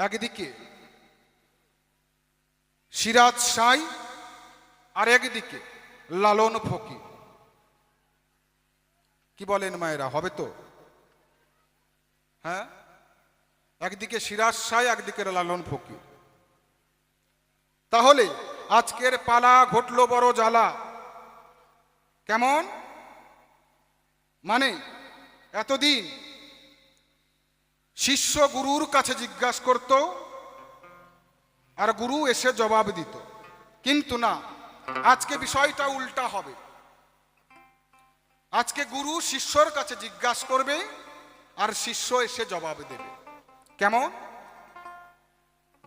একদিকে সিরাজ সাই আর একদিকে লালন ফকির। কি বলেন মায়েরা, হবে তো? হ্যাঁ, একদিকে সিরাজ সাই, একদিকে লালন ফকির। তাহলে আজকের পালা ঘটলো বড় জ্বালা। কেমন? মানে এতদিন শিষ্য গুরুর কাছে জিজ্ঞাসা করত আর গুরু এসে জবাব দিত, কিন্তু না, আজকে বিষয়টা উল্টা হবে। আজকে গুরু শিষ্যর কাছে জিজ্ঞাসা করবে আর শিষ্য এসে জবাব দেবে। কেমন?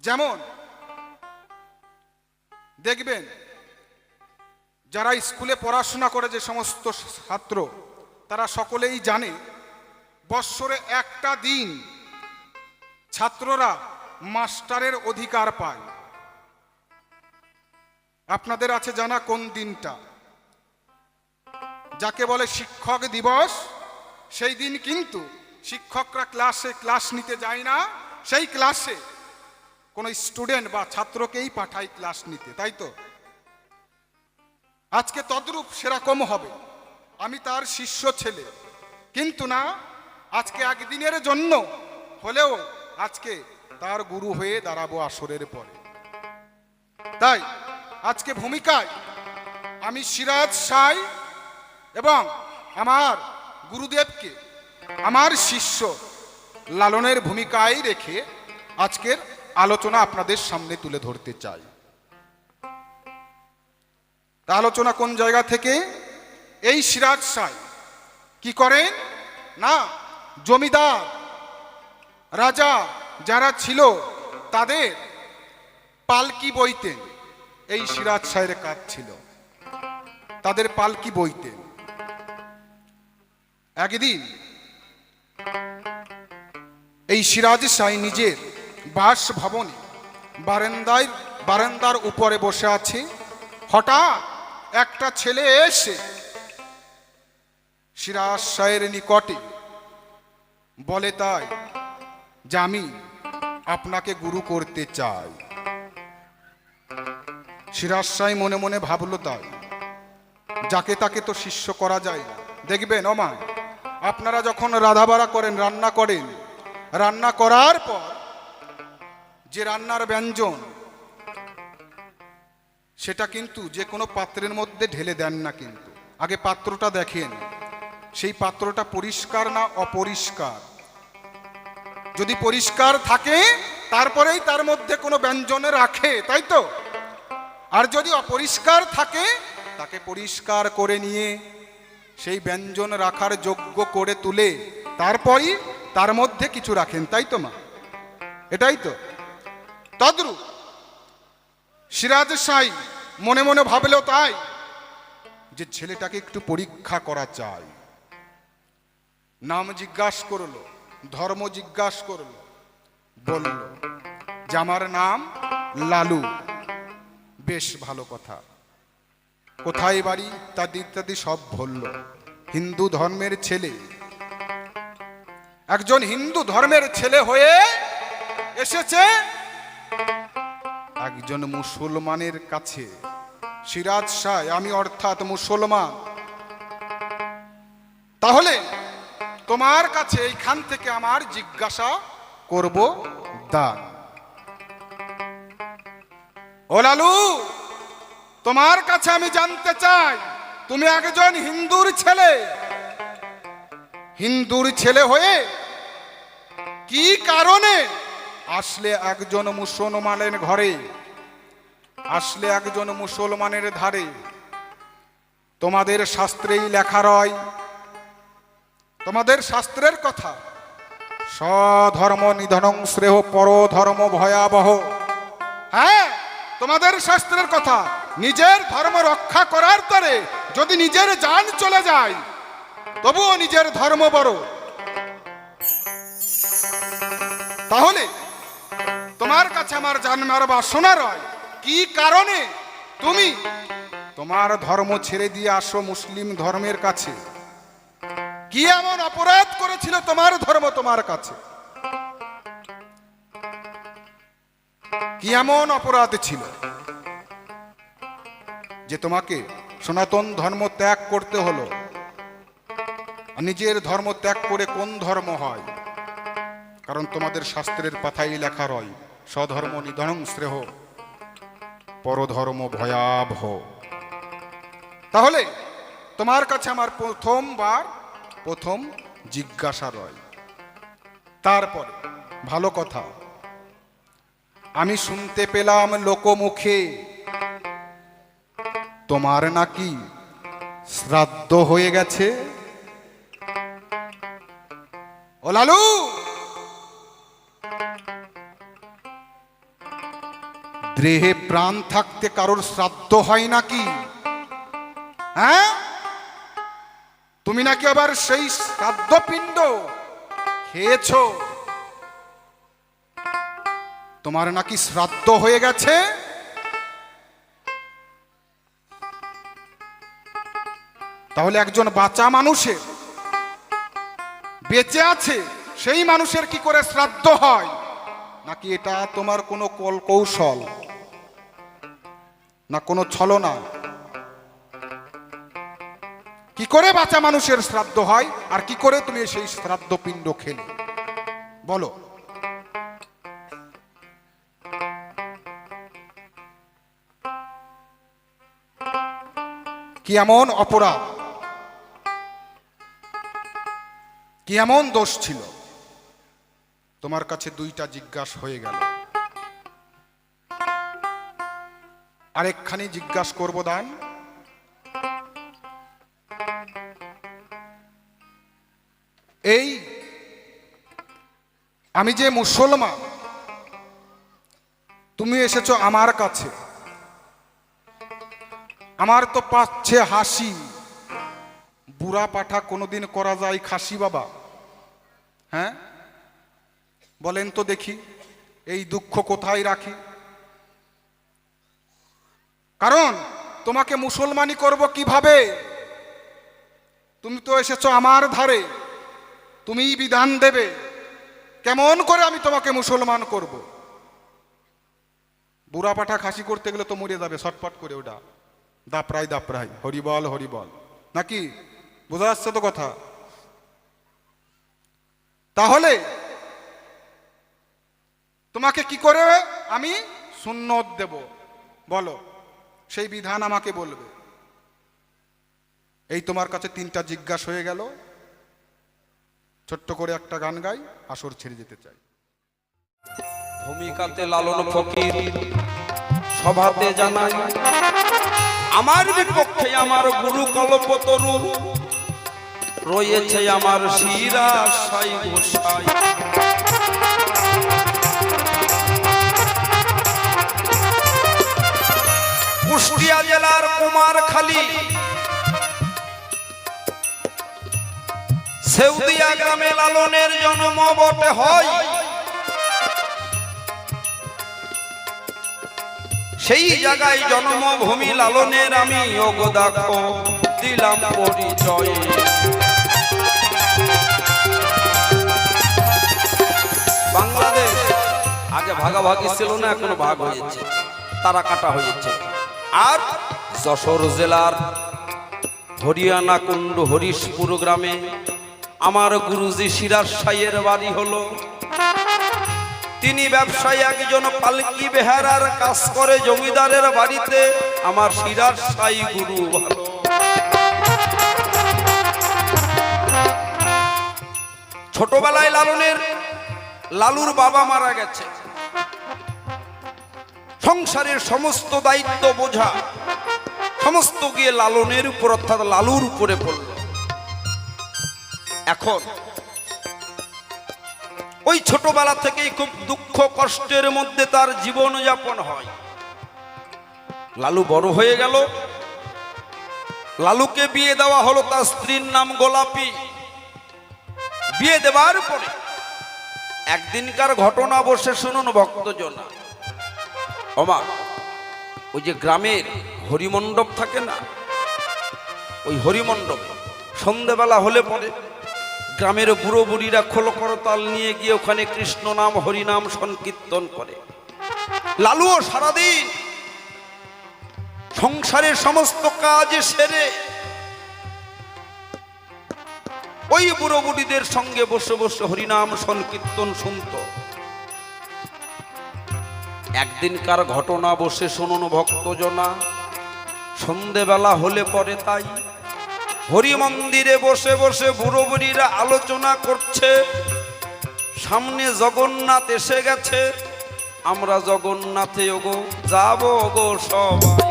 যেমন দেখবেন যারা স্কুলে পড়াশোনা করে যে সমস্ত ছাত্র, তারা সকলেই জানে বৎসরে একটা দিন ছাত্ররা মাস্টারের অধিকার পায়। আপনাদের আছে জানা কোন দিনটা? যাকে বলে শিক্ষক দিবস। সেই দিন কিন্তু শিক্ষকরা ক্লাস নিতে যায় না, সেই ক্লাসে কোনো স্টুডেন্ট বা ছাত্রকেই পাঠায় ক্লাস নিতে, তাই তো? আজকে তদ্রূপ সেরকম হবে। আমি তার শিষ্য ছেলে, কিন্তু না, আজকে একদিনের জন্য হলেও আজকে তার গুরু হয়ে দাঁড়াবো আসরের পরে। তাই আজকে ভূমিকায় আমি সিরাজ সাই এবং আমার গুরুদেবকে আমার শিষ্য লালনের ভূমিকায় রেখে আজকের আলোচনা আপনাদের সামনে তুলে ধরতে চাই। তা আলোচনা কোন জায়গা থেকে? এই সিরাজ সাই কি করেন না, জমিদার রাজা যারা ছিল তাদের পালকি বইতেন। এই সিরাজ সাইয়ের কাজ ছিল তাদের পালকি বইতেন। একদিন এই সিরাজ সাই নিজের বাসভবনে বারান্দার উপরে বসে আছে। হঠাৎ একটা ছেলে এসে সিরাজ সাইয়ের নিকটে বলে তাই যে আমি আপনাকে গুরু করতে চাই। সিরাজ সাই মনে মনে ভাবলো, তাই যাকে তাকে তো শিষ্য করা যায় না। দেখবেন ওমা, আপনারা যখন রাধাবাড়া করেন, রান্না করেন, রান্না করার পর যে রান্নার ব্যঞ্জন সেটা কিন্তু যে কোনো পাত্রের মধ্যে ঢেলে দেন না, কিন্তু আগে পাত্রটা দেখেন সেই পাত্রটা পরিষ্কার না অপরিষ্কার। যদি পরিষ্কার থাকে তারপরেই তার মধ্যে কোনো ব্যঞ্জনে রাখে, তাই তো? আর যদি অপরিষ্কার থাকে তাকে পরিষ্কার করে নিয়ে সেই ব্যঞ্জন রাখার যোগ্য করে তুলে তারপরই তার মধ্যে কিছু রাখেন, তাই তো মা? এটাই তো। তদ্রূপ সিরাজ সাই মনে মনে ভাবলো তাই যে ছেলেটাকে একটু পরীক্ষা করা চাই। নাম জিজ্ঞাসা করলো, ধর্ম জিজ্ঞাসা করলো, বলল যে আমার নাম লালু। বেশ ভালো কথা, কোথায় বাড়ি ইত্যাদি ইত্যাদি সব বলল। হিন্দু ধর্মের ছেলে, একজন হিন্দু ধর্মের ছেলে হয়ে এসেছে একজন মুসলমানের কাছে। সিরাজ সাই, আমি অর্থাৎ মুসলমান, তাহলে তোমার কাছে এইখান থেকে আমার জিজ্ঞাসা করব দান। ও লালু, তোমার কাছে আমি জানতে চাই, তুমি একজন হিন্দুর ছেলে, হিন্দুর ছেলে হয়ে কি কারণে আসলে একজন মুসলমানের ঘরে, আসলে একজন মুসলমানের ধারে? তোমাদের শাস্ত্রেই লেখা রয়, তোমাদের শাস্ত্রের কথা, স্বধর্ম নিধনং শ্রেয় পরধর্ম ভয়াবহ। হ্যাঁ, তোমাদের শাস্ত্রের কথা, নিজের ধর্ম রক্ষা করার তরে যদি নিজের জান চলে যায় তবুও নিজের ধর্ম বড়। তাহলে তোমার কাছে আমার জানবার বাসনা রয়, কি কারণে তুমি তোমার ধর্ম ছেড়ে দিয়ে আসো মুসলিম ধর্মের কাছে? কি এমন অপরাধ করেছিল তোমার ধর্ম তোমার কাছে? কি এমন অপরাধ ছিল যে তোমাকে সনাতন ধর্ম ত্যাগ করতে হলো? নিজের ধর্ম ত্যাগ করে কোন ধর্ম হয়? কারণ তোমাদের শাস্ত্রের পাতায় লেখা রয়, স্বধর্ম নিধনং শ্রেয়, পরধর্ম ভয়াবহ। তাহলে তোমার কাছে আমার প্রথম জিজ্ঞাসা রয়। তারপরে ভালো কথা, আমি শুনতে পেলাম লোকমুখে তোমার নাকি শ্রাদ্ধ হয়ে গেছে। ও লালু, দেহে প্রাণ থাকতে কারোর শ্রাদ্ধ হয় নাকি? হ্যাঁ, তুমি নাকি আবার সেই শ্রাদ্ধ পিণ্ড খেয়েছো? তোমার নাকি শ্রাদ্ধ হয়ে গেছে? তাহলে একজন বাঁচা মানুষের, বেঁচে আছে সেই মানুষের কি করে শ্রাদ্ধ হয়? নাকি এটা তোমার কোনো কৌশল, না কোনো ছলনা? কি করে বাঁচা মানুষের শ্রাদ্ধ হয়, আর কি করে তুমি সেই শ্রাদ্ধ পিণ্ড খেলে? বলো। কি এমন অপরাধ, কি এমন দোষ ছিল? তোমার কাছে দুইটা জিজ্ঞাসা হয়ে গেল। আরেকখানি জিজ্ঞাসা করব দান। এই আমি যে মুসলমান, তুমি এসেছো আমার কাছে, আমার তো পাচ্ছে হাসি। বুড়া পাঠা কোনোদিন করা যায় খাসি বাবা? হ্যাঁ, বলেন তো দেখি, এই দুঃখ কোথায় রাখি? কারণ তোমাকে মুসলমানি করব কিভাবে? তুমি তো এসেছো আমার ধারে, তুমিই বিধান দেবে কেমন করে আমি তোমাকে মুসলমান করব। বুড়া পাঠা খাসি করতে গেলে তো মরে যাবে ছটপট করে, ওটা দাপড়াই দাপড়াই, হরিবল হরিবল, নাকি? বোঝা যাচ্ছে তো কথা? তাহলে তোমাকে কি করে আমি সুন্নত দেব বলো, সেই বিধান আমাকে বলবে। এই তোমার কাছে তিনটা জিজ্ঞাসা হয়ে গেল। ছোট্ট করে একটা গান গাই, আসর ছেড়ে যেতে চাই। ভূমিকাতে লালন ফকির, সভাতে জানাই আমার বিপক্ষে আমার গুরু কল্পতরু রয়েছে আমার শিরা সাই গোসাই। কুষ্টিয়া জেলার কুমারখালী সেউদিয়া গ্রামে লালনের জন্ম বটে হয়। সেই জায়গায় জন্মভূমি লালনের আমি দেখো দিলাম পরিচয়। বাংলাদেশ আগে ভাগাভাগি ছিল না, এখনো ভাগ হয়েছে, তারা কাটা হয়েছে। আর যশোর জেলার হরিয়ানা কুণ্ড হরিশপুর গ্রামে আমার গুরুজি সিরাজ সাইয়ের বাড়ি হলো। তিনি ব্যবসায়ী, একজন পালকি বেহারার কাজ করে জমিদারের বাড়িতে। আমার সিরাজ সাই গুরু ভালো। ছোটবেলায় লালুর বাবা মারা গেছে। সংসারের সমস্ত দায়িত্ব বোঝা সমস্ত গিয়ে লালনের উপর, অর্থাৎ লালুর উপরে পড়ল। এখন ওই ছোটবেলা থেকেই খুব দুঃখ কষ্টের মধ্যে তার জীবন যাপন হয়। লালু বড় হয়ে গেল, লালুকে বিয়ে দেওয়া হলো, তার স্ত্রীর নাম গোলাপী। বিয়ে দেওয়ার পরে একদিনকার ঘটনা বসে শুনুন ভক্তজনা। ওমা, ওই যে গ্রামের হরিমণ্ডপ থাকে না, ওই হরিমণ্ডপে সন্ধ্যেবেলা হলে পরে গ্রামের বুড়ো বুড়িরা খোল করতাল নিয়ে গিয়ে ওখানে কৃষ্ণ নাম হরিনাম সংকীর্তন করে। লালুও সারাদিন সংসারের সমস্ত কাজ সেরে ওই বুড়ো বুড়িদের সঙ্গে বসে বসে হরিনাম সংকীর্তন শুনত। একদিনকার ঘটনা বসে শুনুন ভক্তজনা। সন্ধেবেলা হলে পরে তাই হরি মন্দিরে বসে বসে বুড়ো বুড়িরা আলোচনা করছে, সামনে জগন্নাথ এসে গেছে, আমরা জগন্নাথে ওগো যাব গো সবাই।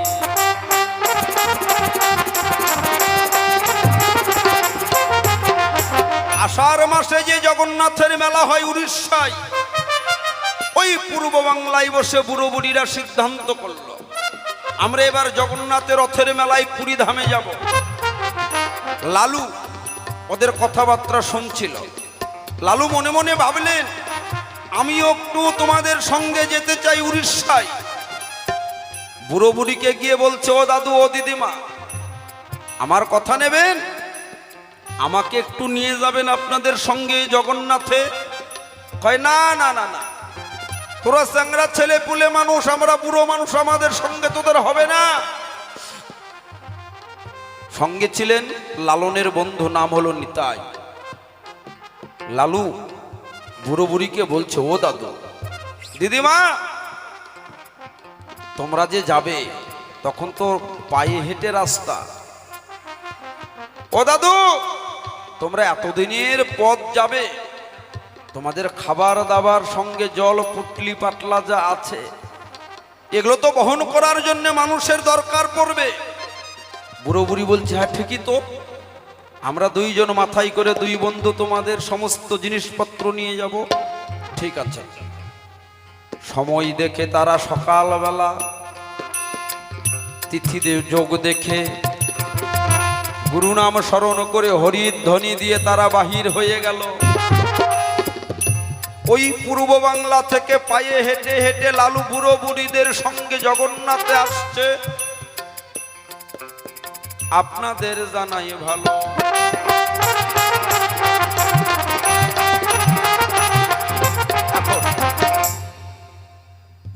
আষাঢ় মাসে যে জগন্নাথের মেলা হয় উড়িষ্যায়, ওই পূর্ব বাংলায় বসে বুড়ো বুড়িরা সিদ্ধান্ত করলো আমরা এবার জগন্নাথের রথের মেলায় পুরী ধামে যাব। লালু ওদের কথাবার্তা শুনছিল। লালু মনে মনে ভাবলেন, আমিও একটু তোমাদের সঙ্গে যেতে চাই উড়িষ্যায়। বুড়ো বুড়িকে গিয়ে বলছে, ও দাদু, ও দিদিমা, আমার কথা নেবেন, আমাকে একটু নিয়ে যাবেন আপনাদের সঙ্গে জগন্নাথে। কয়, না না না না, তোরা চ্যাংরা ছেলে পুলে মানুষ, আমরা বুড়ো মানুষ, আমাদের সঙ্গে তোদের হবে না। সঙ্গে ছিলেন লালনের বন্ধু, নাম হলো নিতাই। লালু বুড়ো বুড়িকে বলছে, ও দাদু দিদিমা, তোমরা যে যাবে তখন তো পায়ে হেঁটে রাস্তা। ও দাদু, তোমরা এতদিনের পথ যাবে, তোমাদের খাবার দাবার সঙ্গে জল পুটলি পাতলা যা আছে এগুলো তো বহন করার জন্য মানুষের দরকার পড়বে। বুড়ো বুড়ি বলছে, হ্যাঁ ঠিকই তো, আমরা দুইজন মাথায় করে দুই বন্ধু তোমাদের সমস্ত জিনিসপত্র নিয়ে যাব। ঠিক আছে। সময় দেখে তারা সকালবেলা তিথিদের যোগ দেখে গুরু নাম স্মরণ করে হরির ধ্বনি দিয়ে তারা বাহির হয়ে গেল। ওই পূর্ব বাংলা থেকে পায়ে হেঁটে হেঁটে লালু বুড়ো বুড়িদের সঙ্গে জগন্নাথে আসছে। আপনাদের জানাই ভালো,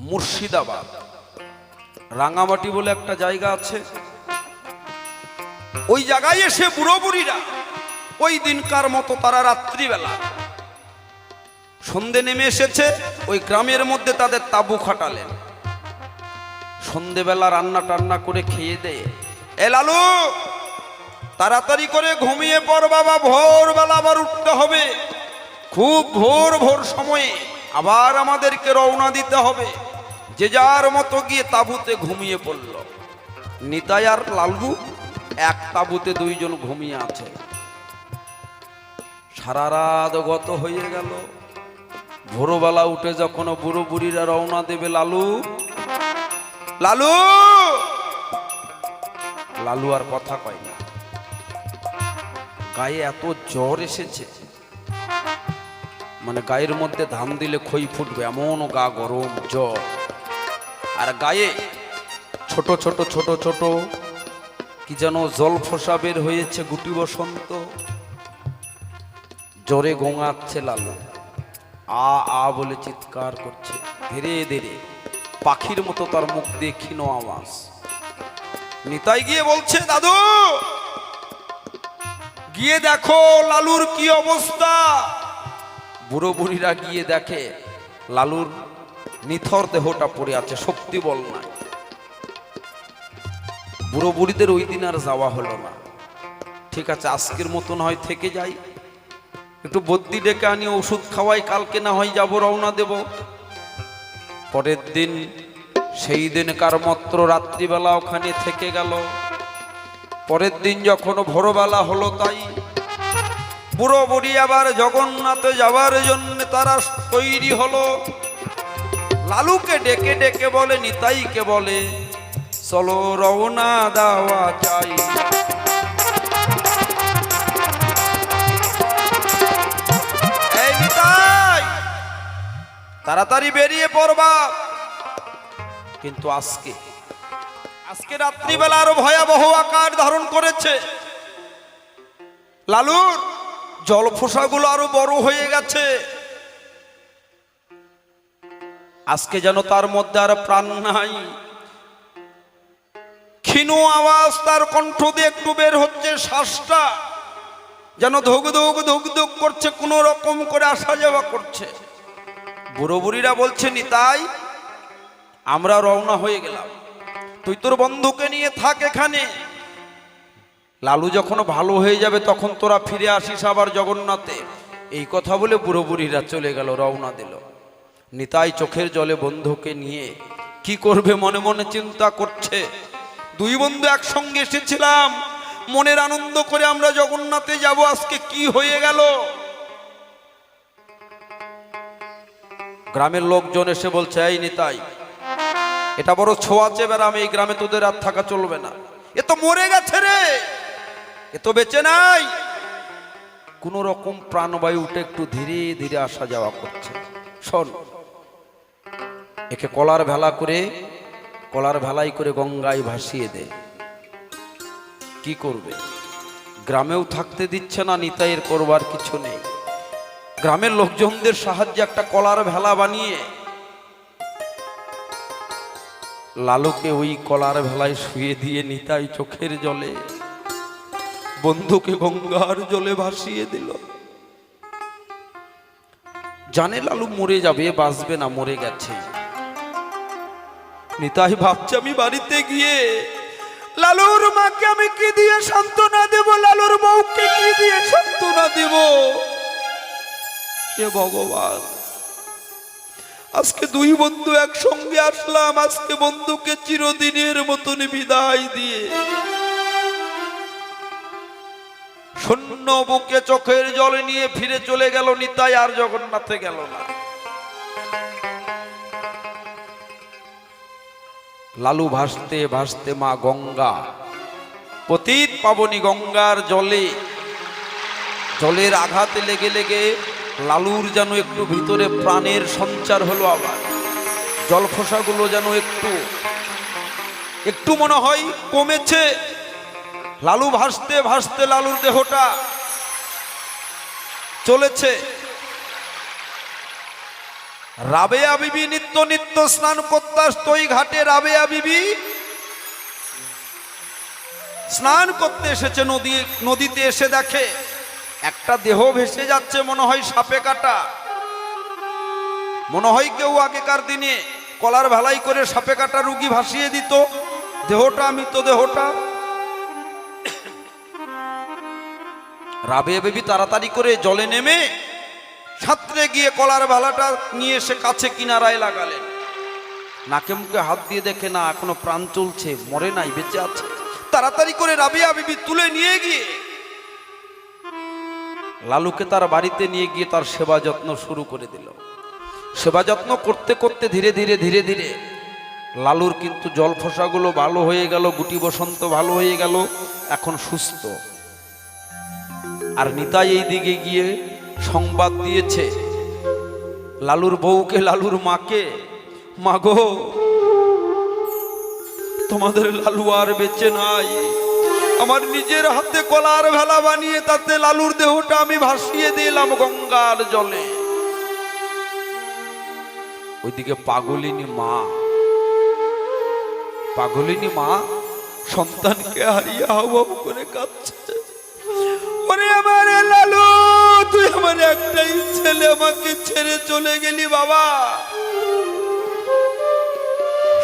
মুর্শিদাবাদ রাঙামাটি বলে একটা জায়গা আছে, ওই জায়গায় এসে বুড়ো বুড়িরা ওই দিনকার মতো তারা রাত্রিবেলা সন্ধে নেমে এসেছে, ওই গ্রামের মধ্যে তাদের তাঁবু খাটালেন। সন্ধেবেলা রান্না টান্না করে খেয়ে দেয়, এ লালু তাড়াতাড়ি করে ঘুমিয়ে পড় বাবা, ভোরবেলা আবার উঠতে হবে, খুব ভোর ভোর সময়ে আবার আমাদেরকে রওনা দিতে হবে। যে যার মতো গিয়ে তাঁবুতে ঘুমিয়ে পড়ল। নিতাই আর লালু এক তাঁবুতে দুইজন ঘুমিয়ে আছে। সারা রাত গত হয়ে গেল। ভোরবেলা উঠে যখন বুড়ো বুড়িরা রওনা দেবে, লালু লালু লালু আর কথা কয় না। গায়ে এত জ্বর এসেছে, মানে গায়ের মধ্যে ধান দিলে খই ফুটবে এমন গা গরম জ্বর। আর গায়ে ছোট ছোট ছোট ছোট কি যেন জল ফোসা বের হয়েছে, গুটি বসন্ত। জ্বরে গোঙাচ্ছে লালু, আ আ বলে চিৎকার করছে। ধীরে ধীরে পাখির মতো তার মুখ দিয়ে ক্ষীণ আওয়াজ। নিতাই গিয়ে বলছে, দাদু গিয়ে দেখো লালুর কি অবস্থা। বুড়ো বুড়িরা গিয়ে দেখে লালুর নিথর দেহটা পড়ে আছে, শক্তি বল নাই। বুড়ো বুড়িদের ওই দিন আর যাওয়া হলো না। ঠিক আছে, আজকের মতন হয় থেকে যাই, একটু বদ্যি ডেকে আনি, ওষুধ খাওয়াই, কালকে না হয় যাবো, রওনা দেব। পরের দিন সেই দিনকার মাত্র রাত্রিবেলা ওখানে থেকে গেল। পরের দিন যখন ভোরবেলা হলো, তাই বুড়ো বুড়ি আবার জগন্নাথে যাওয়ার জন্য তারা তৈরি হলো। লালুকে ডেকে ডেকে বলে, নিতাইকে বলে, চলো রওনা দেওয়া চাই। এই নিতাই, তাড়াতাড়ি বেরিয়ে পড়বা। কিন্তু আজকে রাত্রিবেলা আরো ভয়াবহ আকার ধারণ করেছে। লালুর জলফোসাগুলো আরো বড় হয়ে গেছে। আজকে যেন তার মধ্যে আর প্রাণ নাই। ক্ষীণ আওয়াজ তার কণ্ঠ দিয়ে একটু বের হচ্ছে, শ্বাসটা যেন ধুক ধুক ধুক ধুক করছে, কোন রকম করে আসা যাওয়া করছে। বুড়ো বুড়িরা বলছে, নিতাই আমরা রওনা হয়ে গেলাম, তুই তোর বন্ধুকে নিয়ে থাক এখানে। লালু যখন ভালো হয়ে যাবে তখন তোরা ফিরে আসিস আবার জগন্নাথে। এই কথা বলে বুড়ো বুড়িরা চলে গেল, রওনা দিল। নিতাই চোখের জলে বন্ধুকে নিয়ে কি করবে মনে মনে চিন্তা করছে। দুই বন্ধু একসঙ্গে এসেছিলাম, মনের আনন্দ করে আমরা জগন্নাথে যাব, আজকে কি হয়ে গেল। গ্রামের লোকজন এসে বলছে, এই নিতাই এটা বড় ছোঁয়াচে বেড়াম, এই গ্রামে তোদের আর থাকা চলবে না, এ তো মরে গেছে রে, এ তো বেঁচে নাই। কোন রকম প্রাণবায়ু উঠে একটু ধীরে ধীরে আসা যাওয়া করছে। শোন, একে কলার ভেলাই করে গঙ্গায় ভাসিয়ে দে। কি করবে? গ্রামেও থাকতে দিচ্ছে না, নিতাইয়ের করবার কিছু নেই। গ্রামের লোকজনদের সাহায্যে একটা কলার ভেলা বানিয়ে লালুকে ওই কলার ভেলায় শুয়ে দিয়ে নিতাই চোখের জলে বন্ধুকে গঙ্গার জলে ভাসিয়ে দিল। জানে লালু মরে যাবে, বাঁচবে না, মরে গেছে। নিতাই ভাবছে, আমি বাড়িতে গিয়ে লালুর মাকে আমি কি দিয়ে সান্ত্বনা দেব, লালুর বউকে কি দিয়ে সান্ত্বনা দেব। হে ভগবান, আজকে দুই বন্ধু একসঙ্গে আসলাম, আজকে বন্ধুকে চিরদিনের মতন বিদায় দিয়ে শূন্য বুকে চোখের জল নিয়ে ফিরে চলে গেল নিতাই, আর জগন্নাথে গেল না। লালু ভাসতে ভাসতে মা গঙ্গা, পতিত পাবনী গঙ্গার জলের আঘাতে লেগে লেগে লালুর যেন একটু ভিতরে প্রাণের সঞ্চার হলো। আবার জলফোঁসাগুলো যেন একটু মনে হয় কমেছে। লালু ভাসতে ভাসতে লালুর দেহটা চলেছে। রাবেয়া বিবি নিত্য নিত্য স্নান করতে আসতো ওই ঘাটে। রাবেয়া বিবি স্নান করতে এসেছে, নদীতে এসে দেখে একটা দেহ ভেসে যাচ্ছে, মনে হয় সাপে কাটা। মনে হয় কেউ আগেকার দিনে কলার ভেলাই করে সাপে কাটা রুগী ভাসিয়ে দিত, দেহটা মৃতদেহটা। রাবেয়া বিবি তাড়াতাড়ি করে জলে নেমে সাঁতরে গিয়ে কলার ভেলাটা নিয়ে এসে কাছে কিনারায় লাগালেন। নাকে মুখে হাত দিয়ে দেখে না, এখনো প্রাণ চলছে, মরে নাই, বেঁচে আছে। তাড়াতাড়ি করে রাবেয়া বিবি তুলে নিয়ে গিয়ে লালুকে তার বাড়িতে নিয়ে গিয়ে তার সেবা যত্ন শুরু করে দিল। সেবা যত্ন করতে করতে ধীরে ধীরে লালুর কিন্তু জলফোঁসাগুলো ভালো হয়ে গেল, গুটি বসন্ত ভালো হয়ে গেল, এখন সুস্থ। আর নিতাই এই দিকে গিয়ে সংবাদ দিয়েছে লালুর বউকে, লালুর মাকে, মাগো তোমাদের লালু আর বেঁচে নাই। আমার নিজের হাতে কলার ভেলা বানিয়ে তাতে লালুর দেহটা আমি ভাসিয়ে দিলাম গঙ্গার জলে। ওইদিকে পাগলিনী মা সন্তানকে হারিয়ে হাওয়াও করে কাঁদছে। ওরে আমার লালু, তুই আমার একটাই ছেলে, আমাকে ছেড়ে চলে গেলি বাবা।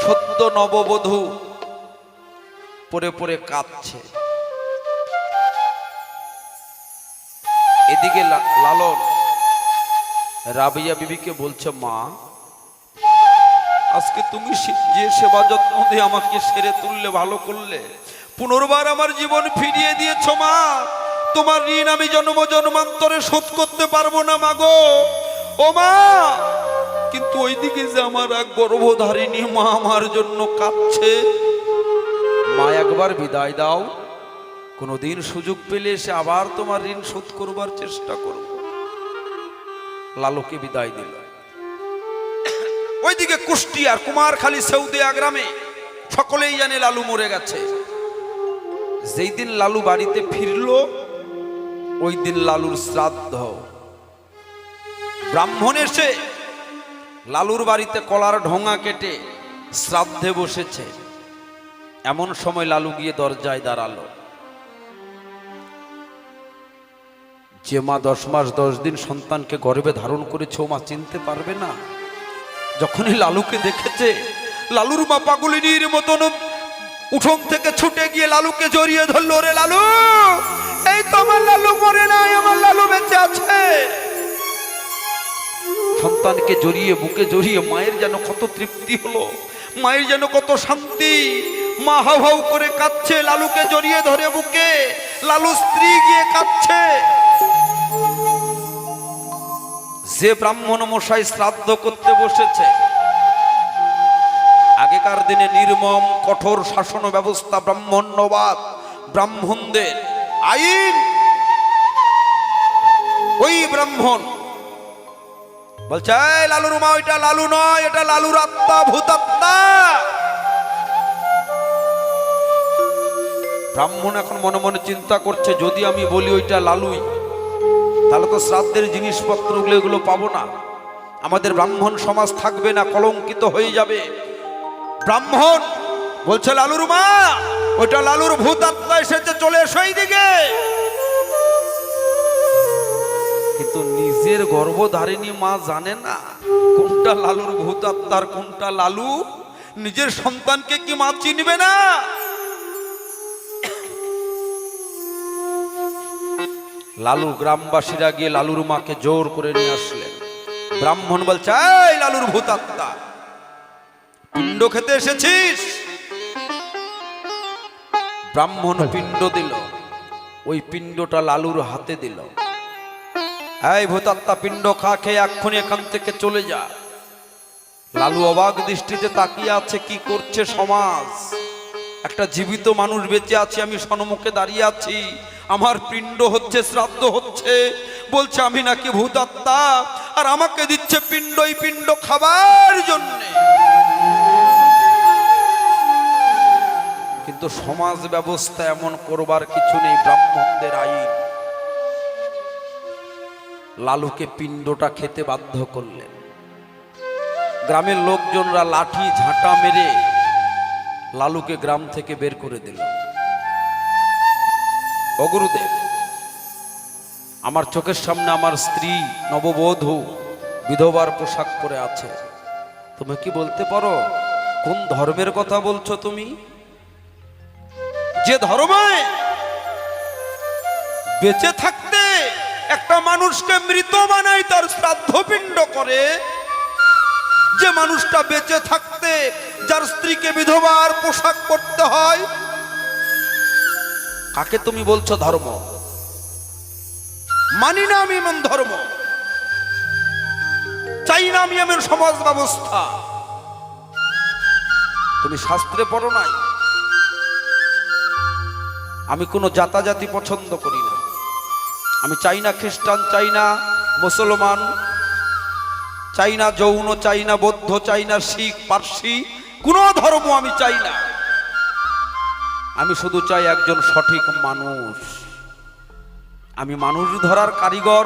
সদ্য নববধূ পরে পরে কাঁদছে। এদিকে লালন রাবেয়া বিবিকে বলছে, মা আজকে তুমি যে সেবা যত্ন দিয়ে আমাকে সেরে তুললে, ভালো করলে, পুনর্বার আমার জীবন ফিরিয়ে দিয়েছ মা। তোমার ঋণ আমি জন্ম জন্মান্তরে শোধ করতে পারবো না মাগো, ও মা। কিন্তু ওইদিকে যে আমার এক গর্ভধারিণী মা আমার জন্য কাঁদছে। মা একবার বিদায় দাও, কোনোদিন সুযোগ পেলে এসে আবার তোমার ঋণ শোধ করবার চেষ্টা করব। লালুকে বিদায় দিল। ওইদিকে কুষ্টিয়ার কুমারখালী সেউদিয়া গ্রামে সকলেই জানে লালু মরে গেছে। যেই দিন লালু বাড়িতে ফিরল ওই দিন লালুর শ্রাদ্ধ। ব্রাহ্মণ এসে লালুর বাড়িতে কলার ঢোঙা কেটে শ্রাদ্ধে বসেছে। এমন সময় লালু গিয়ে দরজায় দাঁড়ালো। যে মা 10 মাস 10 দিন সন্তানকে গর্ভে ধারণ করেছে, ও মা চিনতে পারবে না? যখনই লালুকে দেখেছে, লালুর মা পাগলিনীর মতন উঠোন থেকে ছুটে গিয়ে লালুকে জড়িয়ে ধরলো। রে লালু, এই তো আমার লালু মরে নাই, আমার লালু বেঁচে আছে। সন্তানকে জড়িয়ে, বুকে জড়িয়ে মায়ের যেন কত তৃপ্তি হলো, মায়ের যেন কত শান্তি। মা হাউ হাউ করে কাঁদছে, লালুকে জড়িয়ে ধরে বুকে। লালু স্ত্রী গিয়ে কাঁদছে। যে ব্রাহ্মণ মশাই শ্রাদ্ধ করতে বসেছে, আগেকার দিনে নির্মম কঠোর শাসন ব্যবস্থা, ব্রাহ্মণ্যবাদ, ব্রাহ্মণদের আইন। ওই ব্রাহ্মণ বলছে, এই লালুর মা, ওইটা লালু নয়, এটা লালুর আত্মা, ভূতাত্মা। ব্রাহ্মণ এখন মনে মনে চিন্তা করছে, যদি আমি বলি ওইটা লালুই, তাহলে তো শ্রাদ্ধের জিনিসপত্রগুলো এগুলো পাবো না, আমাদের ব্রাহ্মণ সমাজ থাকবে না, কলঙ্কিত হয়ে যাবে। ব্রাহ্মণ বলছে, লালুর মা, ওইটা লালুর ভূতাত্মা এসেছে, চলে এসো এইদিকে। কিন্তু নিজের গর্ভধারিণী মা জানে না কোনটা লালুর ভূতাত্মার, কোনটা লালু। নিজের সন্তানকে কি মা চিনবে না? লালু গ্রামবাসীরা গিয়ে লালুর মাকে জোর করে নিয়ে আসলেন। ব্রাহ্মণ বলছে, এই লালুর ভূতাত্মা, পিণ্ড খেতে এসেছিস? ব্রাহ্মণ পিণ্ড দিল, ওই পিণ্ডটা লালুর হাতে দিল। এই ভূতাত্মা, পিণ্ড খা, খেয়ে এক্ষুনি এখান থেকে চলে যা। লালু অবাক দৃষ্টিতে তাকিয়ে আছে, কি করছে সমাজ? একটা জীবিত মানুষ বেঁচে আছে, আমি সম্মুখে দাঁড়িয়ে আছি, আমার পিণ্ড হচ্ছে, শ্রাদ্ধ হচ্ছে, বলছে আমি নাকি ভূতাত্মা, আর আমাকে দিচ্ছে পিণ্ড, এই পিণ্ড খাবার জন্যে। কিন্তু সমাজ ব্যবস্থা এমন করবার কিছু নেই, ব্রাহ্মণদের আইন। লালুকে পিণ্ডটা খেতে বাধ্য করলেন। গ্রামের লোকজনরা লাঠি ঝাঁটা মেরে লালুকে গ্রাম থেকে বের করে দিল। ও গুরুদেব, আমার চোখের সামনে আমার স্ত্রী নববধূ বিধবার পোশাক পরে আছে, তুমি কি বলতে পারো কোন ধর্মের কথা বলছো তুমি? যে ধর্মে বেঁচে থাকতে একটা মানুষকে মৃত বানায়, তার শ্রাদ্ধ পিণ্ড করে, যে মানুষটা বেঁচে থাকতে যার স্ত্রীকে বিধবার পোশাক পরতে হয়, কাকে তুমি বলছো ধর্ম? মানি না আমি এমন ধর্ম, চাই না আমি এমন সমাজ ব্যবস্থা। তুমি শাস্ত্রে পড়ো নাই? আমি কোনো জাতাজাতি পছন্দ করি না। আমি চাই না খ্রিস্টান, চাই না মুসলমান, চাই না জৈন, চাই না বৌদ্ধ, চাই না শিখ, পার্সি, কোনো ধর্ম আমি চাই না। আমি শুধু চাই একজন সঠিক মানুষ। আমি মানুষ ধরার কারিগর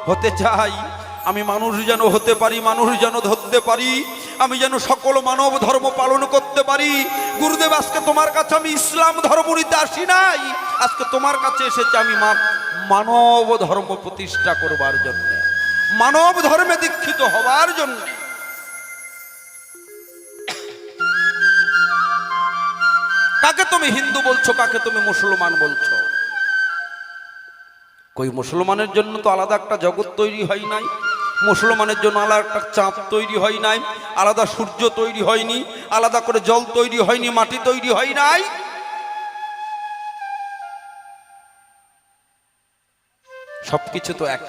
হতে চাই। আমি মানুষ যেন হতে পারি, মানুষ যেন ধরতে পারি, আমি যেন সকল মানব ধর্ম পালন করতে পারি। গুরুদেব, আজকে তোমার কাছে আমি ইসলাম ধর্ম নিতে আসি নাই, আজকে তোমার কাছে এসেছি আমি মানব ধর্ম প্রতিষ্ঠা করবার জন্য, মানব ধর্মে দীক্ষিত হবার জন্য। কাকে তুমি হিন্দু বলছো, কাকে তুমি মুসলমান বলছো? কই মুসলমানের জন্য তো আলাদা একটা জগৎ তৈরি হয় নাই, মুসলমানের জন্য আলাদা একটা চাঁদ তৈরি হয় নাই, আলাদা সূর্য তৈরি হয়নি, আলাদা করে জল তৈরি হয়নি, মাটি তৈরি হয় নাই। সবকিছু তো এক,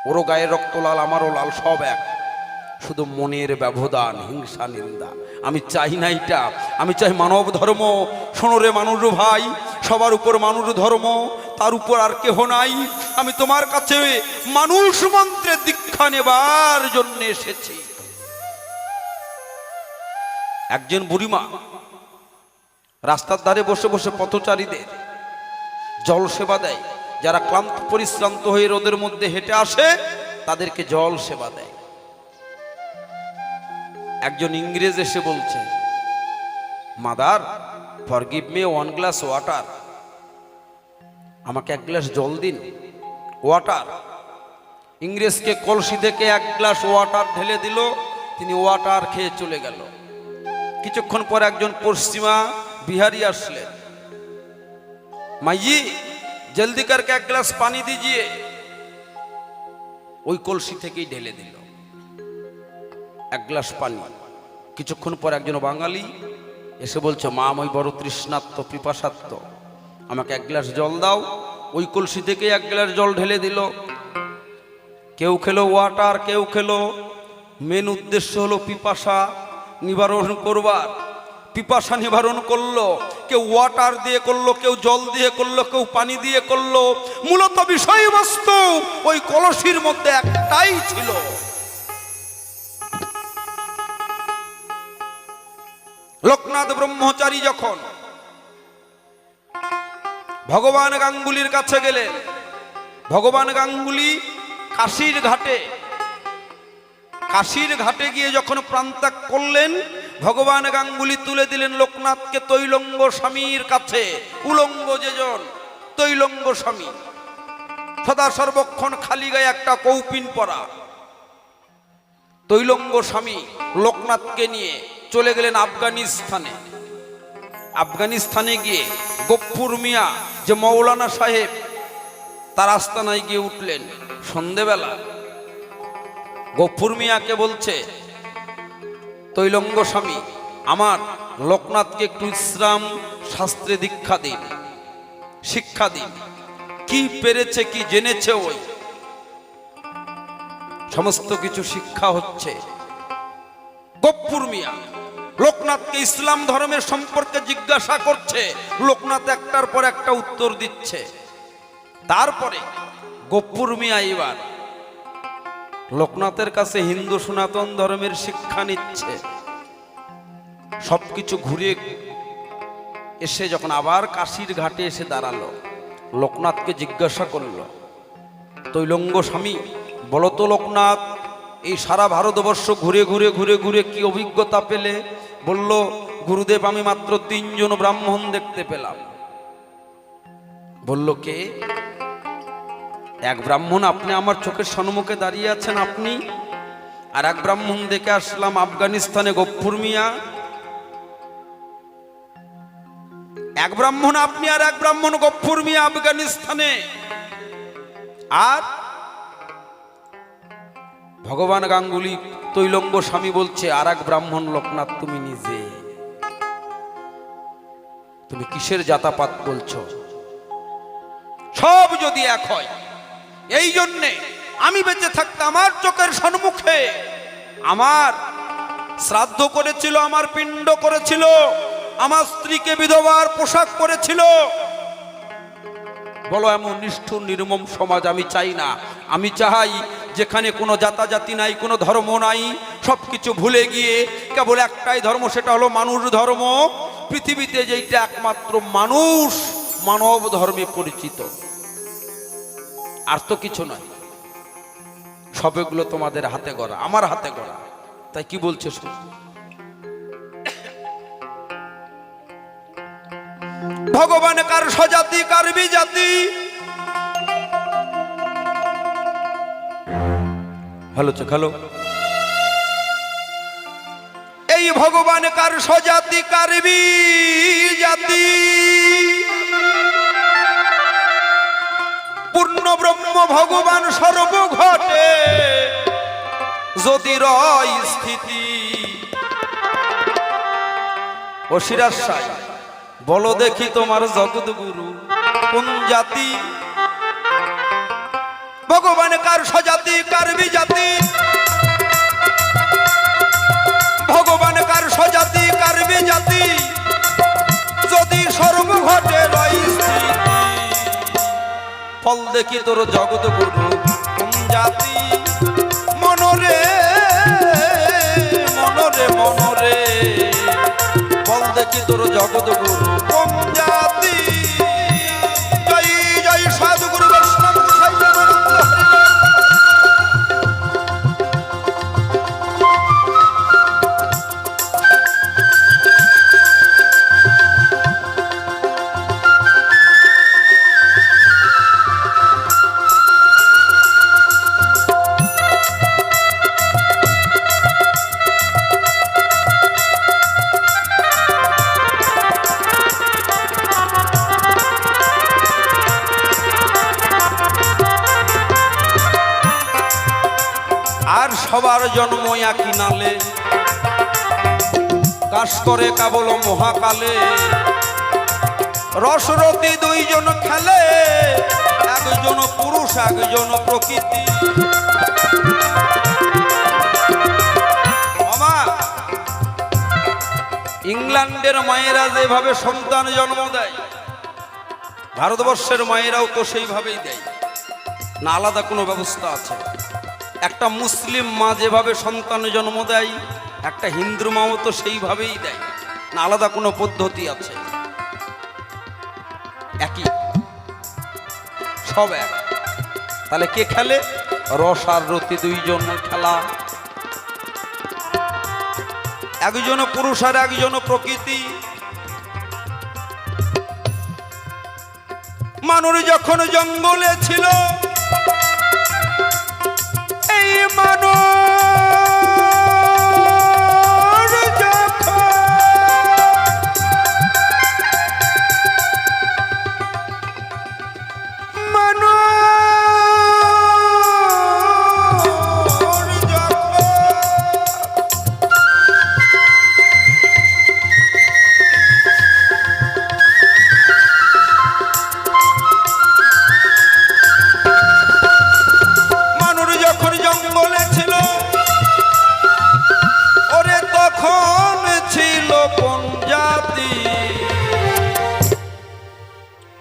ওরও গায়ের রক্ত লাল, আমারও লাল, সব এক, শুধু মনের ব্যবধান, হিংসা, নিন্দা। আমি চাই না এটা, আমি চাই মানব ধর্ম। শোনো রে মানুষ ভাই, সবার উপর মানুষ ধর্ম, তার উপর আর কেহ নাই। আমি তোমার কাছে মানুষ মন্ত্রে দীক্ষা নেবার জন্য এসেছি। একজন বুড়িমা রাস্তার ধারে বসে বসে পথচারীদের জল সেবা দেয়। যারা ক্লান্ত পরিশ্রান্ত হয়ে রোদের মধ্যে হেঁটে আসে, তাদেরকে জল সেবা দেয়। একজন ইংরেজ এসে বলছে, mother forgive me 1 glass water, আমাকে 1 গ্লাস জল দিন, ওয়াটার। ইংরেজকে কলসি থেকে 1 গ্লাস ওয়াটার ঢেলে দিল, তিনি ওয়াটার খেয়ে চলে গেল। কিছুক্ষণ পর একজন পশ্চিমা বিহারি আসলেন, মাইজি জলদি করকে 1 গ্লাস পানি দিজিয়ে, ওই কলসি থেকেই ঢেলে দিল 1 গ্লাস পানি। কিছুক্ষণ পর একজন বাঙালি এসে বলছে, মা আমি বড় তৃষ্ণার্ত পিপাসার্ত, আমাকে 1 গ্লাস জল দাও, ওই কলসি থেকে 1 গ্লাস জল ঢেলে দিল। কেউ খেলো ওয়াটার, কেউ খেলো, মেন উদ্দেশ্য হলো পিপাসা নিবারণ করবার। পিপাসা নিবারণ করলো, কেউ ওয়াটার দিয়ে করলো, কেউ জল দিয়ে করলো, কেউ পানি দিয়ে করলো, মূলত বিষয়বস্তু ওই কলসির মধ্যে একটাই ছিল। লোকনাথ ব্রহ্মচারী যখন ভগবান গাঙ্গুলির কাছে গেলেন, ভগবান গাঙ্গুলি কাশীর ঘাটে গিয়ে যখন প্রাণত্যাগ করলেন, ভগবান গাঙ্গুলি তুলে দিলেন লোকনাথকে তৈলঙ্গ স্বামীর কাছে। উলঙ্গ যেজন তৈলঙ্গ স্বামী, সদা সর্বক্ষণ খালি গায়ে একটা কৌপিন পরা তৈলঙ্গ স্বামী লোকনাথকে নিয়ে চলে গেলেন আফগানিস্তানে। আফগানিস্তানে গিয়ে গফুর মিয়া যে মৌলানা সাহেব, তার আস্তানায় গিয়ে উঠলেন সন্ধেবেলা। গফুর মিয়াকে বলছে, তৈলঙ্গ স্বামী আমার লোকনাথকে একটু ইসলাম শাস্ত্রে দীক্ষা দিন, শিক্ষা দিন, কি পেরেছে কি জেনেছে ওই সমস্ত কিছু শিক্ষা হচ্ছে। গফুর মিয়া লোকনাথকে ইসলাম ধর্মের সম্পর্কে জিজ্ঞাসা করছে, লোকনাথ একটার পর একটা উত্তর দিচ্ছে। তারপরে গফুর মিয়া এবার লোকনাথের কাছে হিন্দু সনাতন ধর্মের শিক্ষা নিচ্ছে। সবকিছু ঘুরে এসে যখন আবার কাশীর ঘাটে এসে দাঁড়ালো, লোকনাথকে জিজ্ঞাসা করলো, তৈলঙ্গ স্বামী বলো তো লোকনাথ, এই সারা ভারতবর্ষ ঘুরে ঘুরে ঘুরে ঘুরে কি অভিজ্ঞতা পেলে? বলল, গুরুদেব আমি মাত্র 3 জন ব্রাহ্মণ দেখতে পেলাম। বলল, কে? এক ব্রাহ্মণ আপনি আমার চোখের সম্মুখে দাঁড়িয়ে আছেন আপনি, আর এক ব্রাহ্মণ দেখে আসলাম আফগানিস্তানে গফুর মিয়া। এক ব্রাহ্মণ আপনি আর এক ব্রাহ্মণ গফুর মিয়া আফগানিস্তানে। আর ভগবান গাঙ্গুলি তৈলঙ্গ স্বামী বলছে, আর এক ব্রাহ্মণ লোকনাথ তুমি নিজে। তুমি কিসের জাতাপাত বলছো? সব যদি এক হয়, এই জন্যে আমি বেঁচে থাকতে আমার চোখের সম্মুখে আমার শ্রাদ্ধ করেছিল, আমার পিণ্ড করেছিল, আমার স্ত্রীকে বিধবার পোশাক করেছিল। বলো, এমন নিষ্ঠুর নির্মম সমাজ আমি চাই না। আমি চাই যেখানে কোনো জাতাজাতি নাই, কোনো ধর্ম নাই, সবকিছু ভুলে গিয়ে কেবল একটাই ধর্ম, সেটা হলো মানুষ ধর্ম। পৃথিবীতে যেটা একমাত্র মানুষ মানব ধর্মে পরিচিত, আর তো কিছু নয়। সবগুলো তোমাদের হাতে গড়া, আমার হাতে গড়া। তাই কি বলছে শুন, ভগবান কার স্বজাতি কার বিজাতি। হ্যালো চোখ হ্যালো। এই ভগবান কার স্বজাতি কার বিজাতি, পূর্ণ ব্রহ্ম ভগবান সর্বঘটে যদি রয় স্থিতি। ও শিরাশাই বলো দেখি তোমার জগৎগুরু কোন জাতি? ভগবান কার স্বজাতি কার বিজাতি, ভগবান কার স্বজাতি কার বিজাতি, যদি সর্বঘটে রয় স্থিতি। ফল দেখি তোর জগৎগুরু কোন জাতি? মনরে মনরে মনরে, ফল দেখি তোর জগৎগুরু কোন জাতি। জয় জয় সাধুগুরু বৈষ্ণব সাইবানন্দ হরি। জন্ম একই নালে, কাশ করে কেবল মহাকালে। রসরতি দুইজন খেলে, একজন পুরুষ একজন প্রকৃতি। মামা, ইংল্যান্ডের মায়েরা যেভাবে সন্তান জন্ম দেয়, ভারতবর্ষের মায়েরাও তো সেইভাবেই দেয় না? আলাদা কোনো ব্যবস্থা আছে? একটা মুসলিম মা যেভাবে সন্তান জন্ম দেয়, একটা হিন্দু মাও তো সেইভাবেই দেয় না? আলাদা কোনো পদ্ধতি আছে? একই, সব এক। তাহলে কে খেলে? রস আর রতি দুইজন খেলা, একজন পুরুষ আর একজন প্রকৃতি। মানুষ যখন জঙ্গলে ছিল, এই মানুষ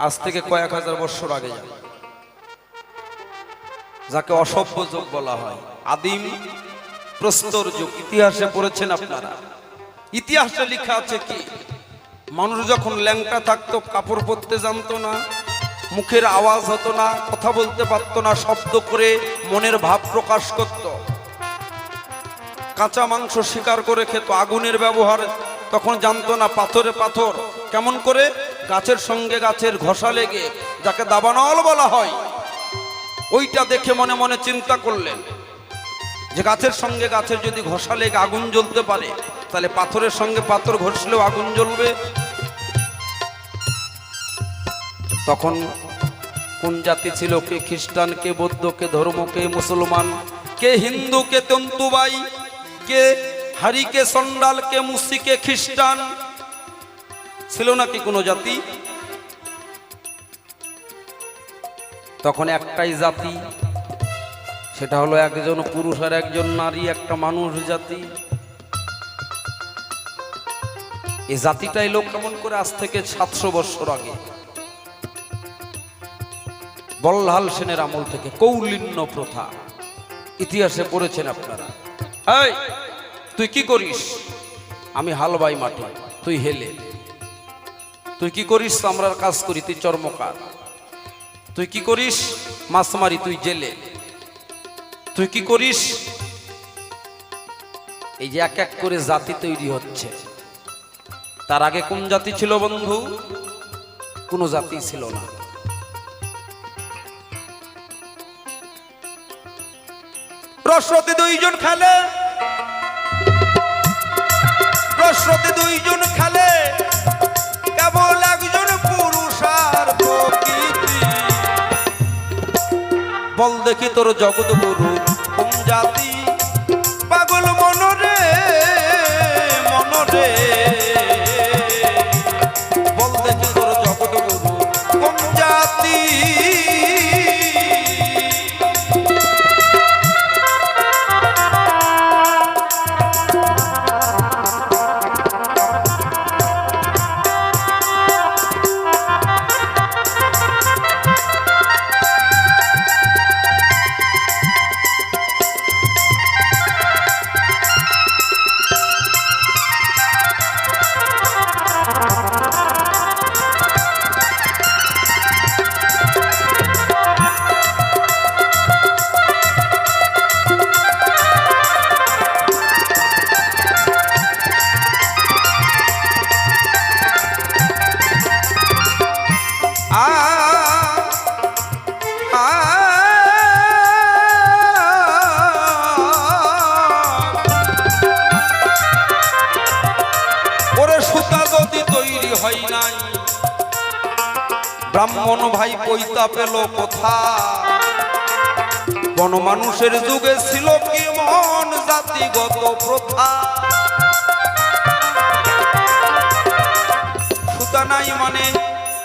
আজ থেকে কয়েক হাজার বছর আগে যাবে, যাকে অসভ্য যুগ বলা হয়, আদিম প্রস্তর যুগ। ইতিহাসে পড়েছেন আপনারা? ইতিহাসে লেখা আছে কি, মানুষ যখন ল্যাংটা থাকতো, কাপড় পরতে জানতো না, মুখের আওয়াজ হতো না, কথা বলতে পারতো না, শব্দ করে মনের ভাব প্রকাশ করত, কাঁচা মাংস শিকার করে খেত, আগুনের ব্যবহার তখন জানতো না, পাথরে পাথর কেমন করে, গাছের সঙ্গে গাছের ঘষা লেগে, যাকে দাবানল বলা হয়, ওইটা দেখে মনে মনে চিন্তা করলেন যে গাছের সঙ্গে গাছের যদি ঘষা লেগে আগুন জ্বলতে পারে, তাহলে পাথরের সঙ্গে পাথর ঘষলেও আগুন জ্বলবে। তখন কোন জাতি ছিল? কে খ্রিস্টান, কে বৌদ্ধ, কে ধর্ম, কে মুসলমান, কে হিন্দু, কে তন্তুবাই, কে হারি, কে সন্ডাল, কে মুসি, কে খ্রিস্টান। ছিল নাকি কোনো জাতি? তখন একটাই জাতি, সেটা হলো একজন পুরুষ আর একজন নারী, একটা মানুষ জাতি। এই জাতিটা এলো কেমন করে? আজ থেকে 700 বছর আগে, বল্লাল সেনের আমল থেকে, কৌলিন্য প্রথা। ইতিহাসে পড়েছেন আপনারা। এই তুই কি করিস? আমি হাল বাই মাঠে, তুই হেলে। তুই কি করিস? আমরার কাজ করি, তুই চর্মকার। তুই কি করিস? মাছ মারি, তুই জেলে। তুই কি করিস? এই যে এক এক করে জাতি তৈরি হচ্ছে। তার আগে কোন জাতি ছিল বন্ধু? কোনো জাতি ছিল না। রসরতি দুইজন খেলে, রসরতি দুইজন খেলে, কেবল একজন পুরুষ আর প্রকৃতি। বল দেখি তোর জগৎ গুরু কোন জাতি? পাগল মনরে মনরে, বল দেখি তোর জগৎ গুরু কোন জাতি? ব্রাহ্মণ ভাই পৈতা পেল কোথা? বন মানুষের যুগে ছিল কি মন জাতি? জাতিগত প্রথা। সুতা নাই মানে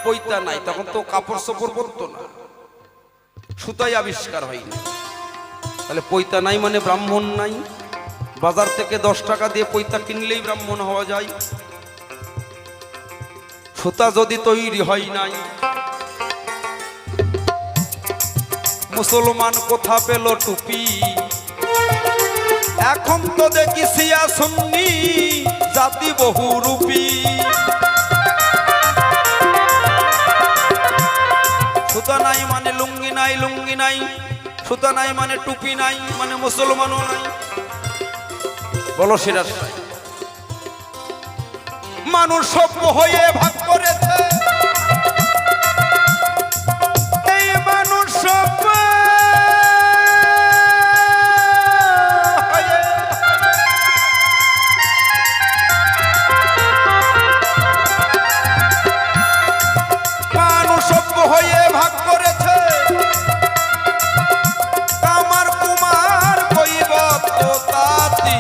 পৈতা নাই, তখন তো কাপড় চোপড় পরতো না, সুতাই আবিষ্কার হয়নি। তাহলে পৈতা নাই মানে ব্রাহ্মণ নাই। বাজার থেকে 10 টাকা দিয়ে পৈতা কিনলেই ব্রাহ্মণ হওয়া যায়। সুতা যদি তৈরি হয় নাই, মুসলমান কোথা পেল টুপি? এখন তো দেখি শিয়া সুন্নি জাতি বহুরূপী। সুতা নাই মানে লুঙ্গি নাই, লুঙ্গি নাই। সুতা নাই মানে টুপি নাই, মানে মুসলমানও নাই। বলো সিরাজ ভাই, মানুষ সভ্য হয়ে ভাগ করেছে, এই মানুষ সভ্য হয়ে মানুষ সভ্য হয়ে ভাগ করেছে। কামার কুমার কৈবত তাঁতি,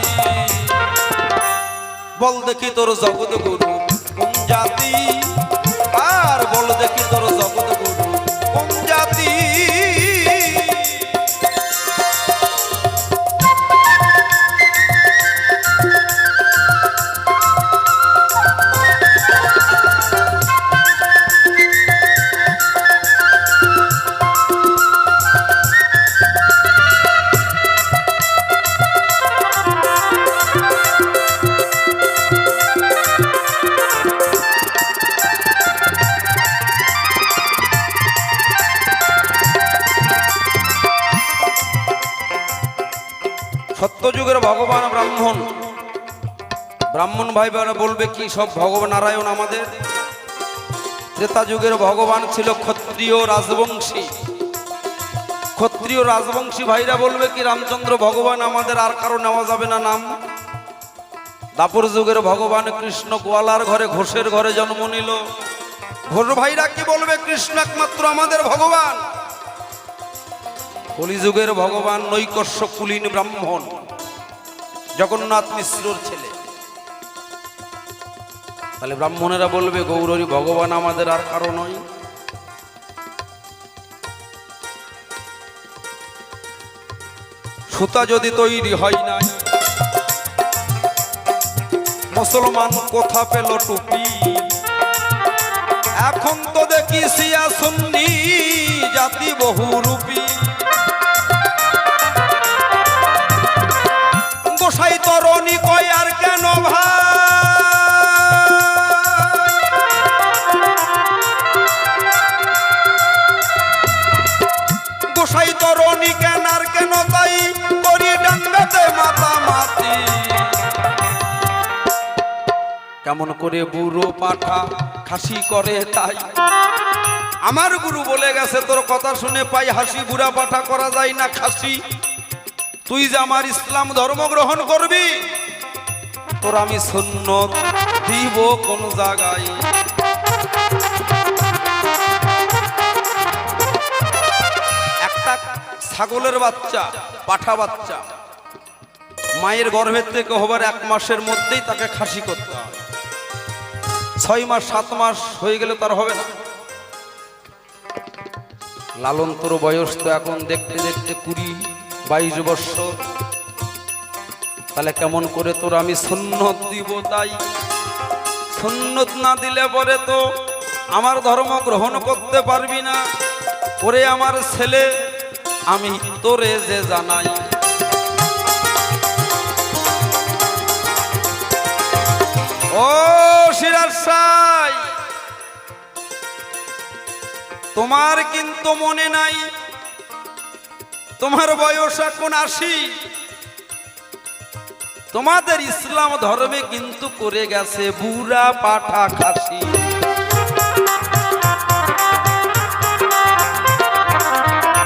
বল দেখি তোর জগৎ গুরু কোন জাতি? আর বল দেখি তোর জগৎ গুরু কোন জাতি? সত্যযুগের ভগবান ব্রাহ্মণ, ব্রাহ্মণ ভাই বোনেরা বলবে কি সব ভগবান নারায়ণ আমাদের? ত্রেতা যুগের ভগবান ছিল ক্ষত্রিয় রাজবংশী। ক্ষত্রিয় রাজবংশী ভাইরা বলবে কি রামচন্দ্র ভগবান আমাদের, আর কারো নেওয়া যাবে না নাম। দাপর যুগের ভগবান কৃষ্ণ গোয়ালার ঘরে ঘোষের ঘরে জন্ম নিল। ঘোষ ভাইরা কি বলবে কৃষ্ণ একমাত্র আমাদের ভগবান। কলিযুগের ভগবান নৈকস্য কুলীন ব্রাহ্মণ, জগন্নাথ মিশ্রর ছেলে। তাহলে ব্রাহ্মণেরা বলবে গৌরী ভগবান আমাদের, আর কারো নয়। সুতা যদি তৈরি হয় নাই, মুসলমান কোথা পেল টুপি? এখন তো দেখি শিয়া সুন্নি জাতি বহুরূপী। গোসাই তরণী কয় আর কেন ভাই? গোসাই তরণী কেন আর কেন তাই করি ডাঙ্গাতে মাতামাতি। কেমন করে বুড়ো পাঠা খাসি করে তাই? আমার গুরু বলে গেছে তোর কথা শুনে পাই হাসি, বুড়া পাঠা করা যায় না খাসি। তুই যে আমার ইসলাম ধর্ম গ্রহণ করবি, তোর আমি সুন্নত দিব কোন জায়গায়? একটা ছাগলের বাচ্চা, পাঠা বাচ্চা, মায়ের গর্ভের থেকে হবার 1 মাসের মধ্যেই তাকে খাসি করতে হয়। 6 মাস 7 মাস হয়ে গেলে তার হবে না। লালন তোর বয়স তো এখন দেখতে দেখতে 20-22 বছর। তাহলে কেমন করে তোর আমি সুন্নত দিব? তাই সুন্নত না দিলে পরে তো আমার ধর্ম গ্রহণ করতে পারবি না। ওরে আমার ছেলে, আমি তোরে যে জানাই, ও সিরাজ সাই, তোমার কিন্তু মনে নাই তোমার বয়স এখন 80। তোমাদের ইসলাম ধর্মে কিন্তু করে গেছে বুড়া পাঠা খাসি।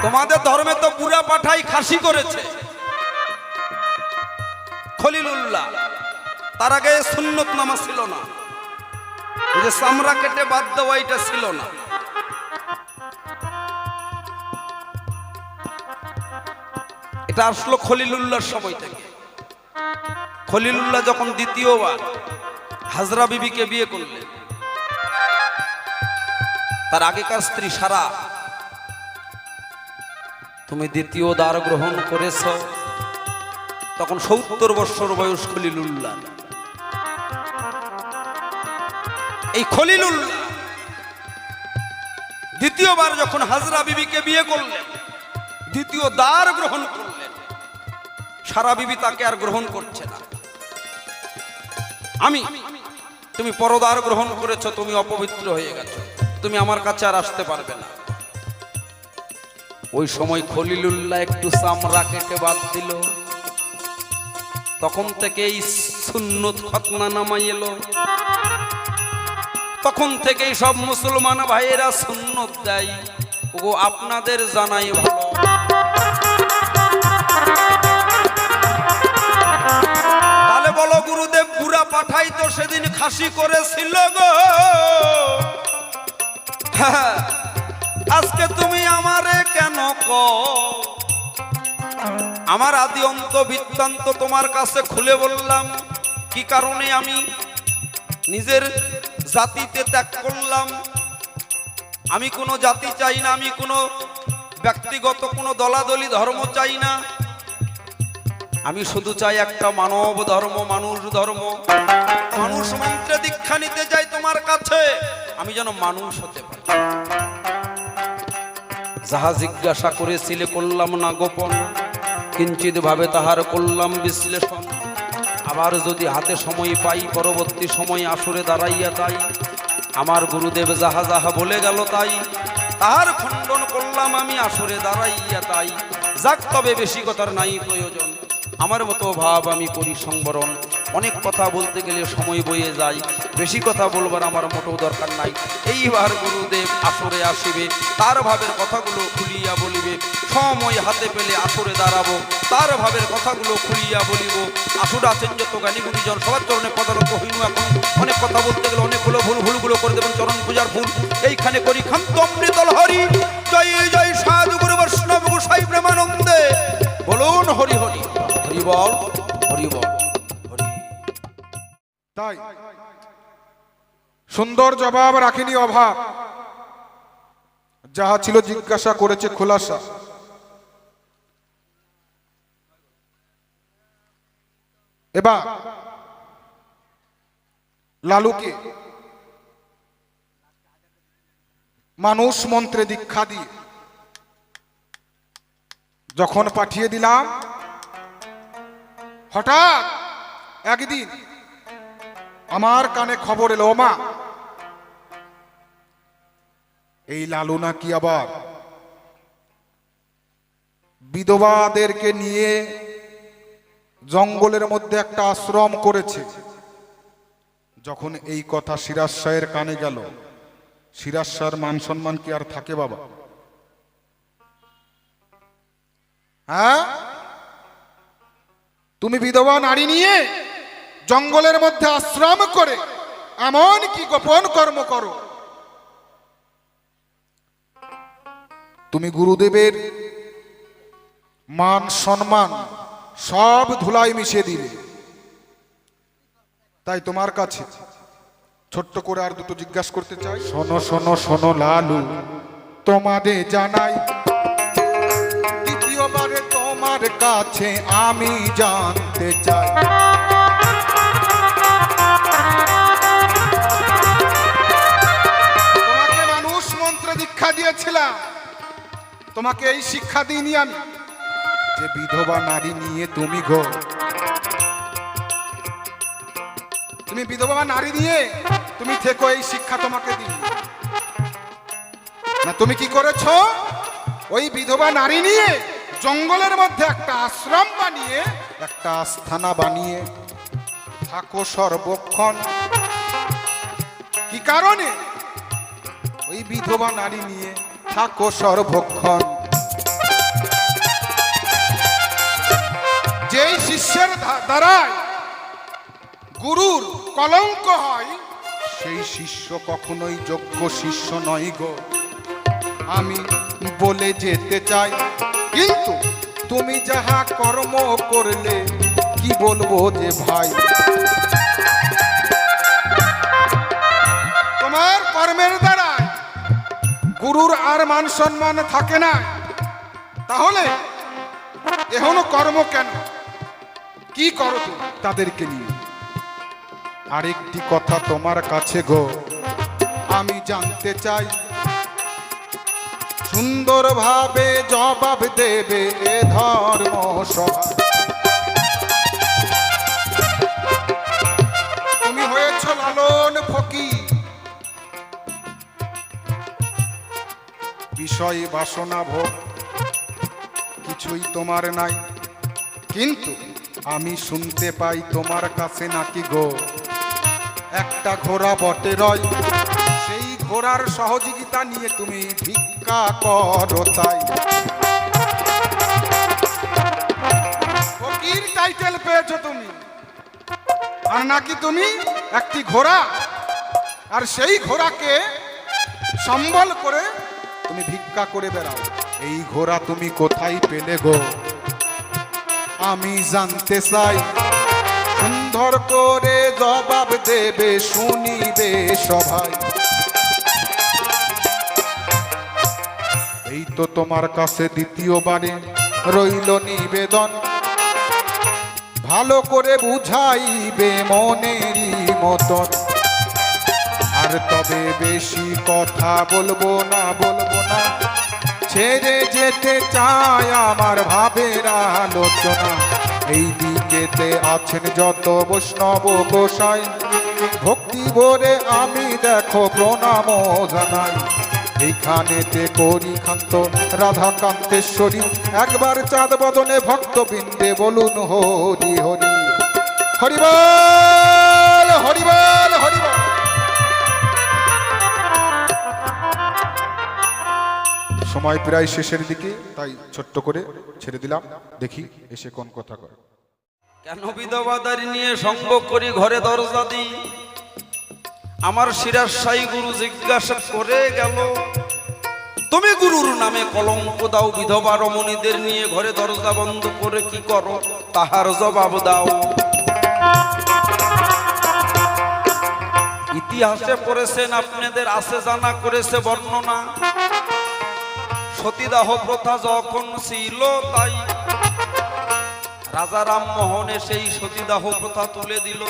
তোমাদের ধর্মে তো বুড়া পাঠাই খাসি করেছে। খলিলুল্লাহ, তার আগে সুন্নত নামাজ ছিল না, ওই যে চামড়া কেটে বাদ দেওয়া এটা ছিল না। এটা আসলো খলিলুল্লাহর সময় থেকে। খলিলুল্লাহ যখন দ্বিতীয়বার হাজরা বিবিকে বিয়ে করলেন, তার আগেকার স্ত্রী সারা, তুমি দ্বিতীয় দ্বার গ্রহণ করেছ, তখন 70 বৎসর বয়স খলিলুল্লাহ। এই খলিলুল্লাহ দ্বিতীয়বার যখন হাজরা বিবিকে বিয়ে করলেন, দ্বিতীয় দ্বার গ্রহণ করলেন, সারা বিবি তাকে আর গ্রহণ করছে না। তুমি পরদার গ্রহণ করেছো, তুমি অপবিত্র হয়ে গেছো, তুমি আমার কাছে আর আসতে পারবে না। ওই সময় খলিলুল্লাহ একটু চামড়া কেটে বাদ দিল, তখন থেকে এই সুন্নত খতনা নামাই এলো। তখন থেকেই সব মুসলমান ভাইয়েরা সুন্নত দেয়। ও আপনাদের জানাই ভালো, তাহলে বলো গুরুদেব বুড়া পাঠাই তো সেদিন খাসি করেছিল গো, আজকে তুমি আমারে কেন কও? আমার আদি অন্ত বৃত্তান্ত তোমার কাছে খুলে বললাম, কি কারণে আমি নিজের জাতিতে ত্যাগ করলাম। আমি কোনো জাতি চাই না, আমি কোনো ব্যক্তিগত কোনো দলাদলি ধর্ম চাই না, আমি শুধু চাই একটা মানব ধর্ম, মানুষ ধর্ম। মানুষ মন্ত্রে দীক্ষা নিতে চাই তোমার কাছে, আমি যেন মানুষ হতে পারি। যাহা জিজ্ঞাসা করেছিলে করলাম না গোপন, কিঞ্চিত ভাবে তাহার করলাম বিশ্লেষণ। আবার যদি হাতে সময় পাই, পরবর্তী সময় আসরে দাঁড়াইয়া তাই আমার গুরুদেব যাহা যাহা বলে গেল তাই তাহার খণ্ডন করলাম আমি আসরে দাঁড়াইয়া তাই। যাক তবে বেশি কথার নাই প্রয়োজন, আমার মতো ভাব আমি করি সংবরণ। অনেক কথা বলতে গেলে সময় বয়ে যায়, বেশি কথা বলবার আমার মোটেও দরকার নাই। এইবার গুরুদেব আসরে আসিবে, তার ভাবের কথাগুলো খুলিয়া বলিবে। সময় হাতে পেলে আসরে দাঁড়াবো, তার ভাবের কথাগুলো খুলিয়া বলিব। আসরে আছেন যত জ্ঞানী গুণীজন, সবার চরণে পদারত হইনু। এখন অনেক কথা বলতে গেলে অনেক হলো ভুল, ভুলগুলো করে দেবেন চরণ পূজার ভুল। এইখানে করি খান্ত অমৃতল হরি, জয় জয় সাধু গুরু বৈষ্ণব গোসাই প্রেমানন্দে। বলুন হরি হরি, হরি বল, হরি বল, হরি। তাই সুন্দর জবাব রাখেনি অভাব, যাহা ছিল জিজ্ঞাসা করেছে খোলাসা। এবার লালুকে মানুষ মন্ত্রে দীক্ষা দিয়ে যখন পাঠিয়ে দিলাম, হঠাৎ একদিন আমার কানে খবর এলো, মা এই লালু নাকি আবার বিধবাদেরকে নিয়ে জঙ্গলের মধ্যে একটা আশ্রম করেছে। যখন এই কথা সিরাজ শাহের কানে গেল, সিরাজ শাহের মান সম্মান কি আর থাকে বাবা? হ্যাঁ, তুমি বিধবা নারী নিয়ে জঙ্গলের মধ্যে আশ্রম করে এমন কি গোপন কর্ম করো? তুমি গুরুদেবের মান সম্মান সব ধুলাই মিশিয়ে দিলে। তাই তোমার কাছে ছোট্ট করে আর দুটো জিজ্ঞাসা করতে চাই। শোনো শোনো শোনো লালু, তোমাদের জানাই, দ্বিতীয়বারে তোমার কাছে আমি জানতে চাই, তোমাকে মানুষ মন্ত্রে দীক্ষা দিয়েছিলাম, তোমাকে এই শিক্ষা দিইনি আমি যে বিধবা নারী নিয়ে তুমি গো, তুমি বিধবা নারী নিয়ে তুমি থেকো, এই শিক্ষা তোমাকে দিই না। তুমি কি করেছো? ওই বিধবা নারী নিয়ে জঙ্গলের মধ্যে একটা আশ্রম বানিয়ে, একটা আস্থানা বানিয়ে থাকো সর্বক্ষণ। কি কারণে? ওই বিধবা নারী নিয়ে থাকো সর্বক্ষণ। যেই শিষ্যের দ্বারায় গুরুর কলঙ্ক হয়, সেই শিষ্য কখনোই যোগ্য শিষ্য নয় গো। আমি বলে যেতে চাই, কিন্তু তুমি যাহা কর্ম করলে, কি কি বলবো যে ভাই, তোমার কর্মের দ্বারা গুরুর আর মান সম্মান থাকে না, তাহলে এখনো কর্ম কেন? কি করো তুমি তাদেরকে নিয়ে? আরেকটি কথা তোমার কাছে গো আমি জানতে চাই, সুন্দরভাবে জবাব দেবে এ ধর্ম সভা। তুমি হয়েছ লালন ফকির, বিষয় বাসনা ভোগ কিছুই তোমার নাই, কিন্তু আমি শুনতে পাই তোমার কাছে নাকি গো একটা ঘোড়া বটে রয়, সেই ঘোড়ার সহযোগিতা নিয়ে তুমি ভিক্ষা করো। তাই ফকির টাইটেল পেয়েছো তুমি, আর নাকি তুমি একটি ঘোড়া, আর সেই ঘোড়াকে সম্বল করে তুমি ভিক্ষা করে বেড়াও। এই ঘোড়া তুমি কোথায় পেলে গো আমি জানতে চাই, সুন্দর করে জবাব দেবে শুনিবে সবাই। এই তো তোমার কাছে দ্বিতীয়বারে রইল নিবেদন, ভালো করে বুঝাইবে মনেরই মতন। আর তবে বেশি কথা বলবো না, ছেড়ে যেতে চায় আমার ভাবের আলোচনা। এই দিকেতে আছেন যত বৈষ্ণব গোসাই, ভক্তি ভরে আমি দেখো প্রণাম জানাই। এইখানেতে করি ক্ষান্ত রাধাকান্তেশ্বরী, একবার চাঁদ বদনে ভক্তবৃন্দে বলুন হরি হরি। হরিবল হরিবল হরিবল। সময় প্রায় শেষের দিকে, তাই ছোট্ট করে ছেড়ে দিলাম, দেখি এসে কোন কথা করে। কেন বিধবাদারি নিয়ে সঙ্গ করি ঘরে দরজা দিই? আমার শিরাশাই গুরু জিজ্ঞাসা করে গেল, তুমি গুরুর নামে কলঙ্ক দাও, বিধবা রমণীদের নিয়ে ঘরে দরজা বন্ধ করে কি করো? তাহার জবাব দাও। ইতিহাসে পড়েছেন, আপনাদের আছে জানা, করেছে বর্ণনা। সতীদাহ প্রথা যখন ছিল, তাই রাজা রামমোহন সেই সতীদাহ প্রথা তুলে দিল,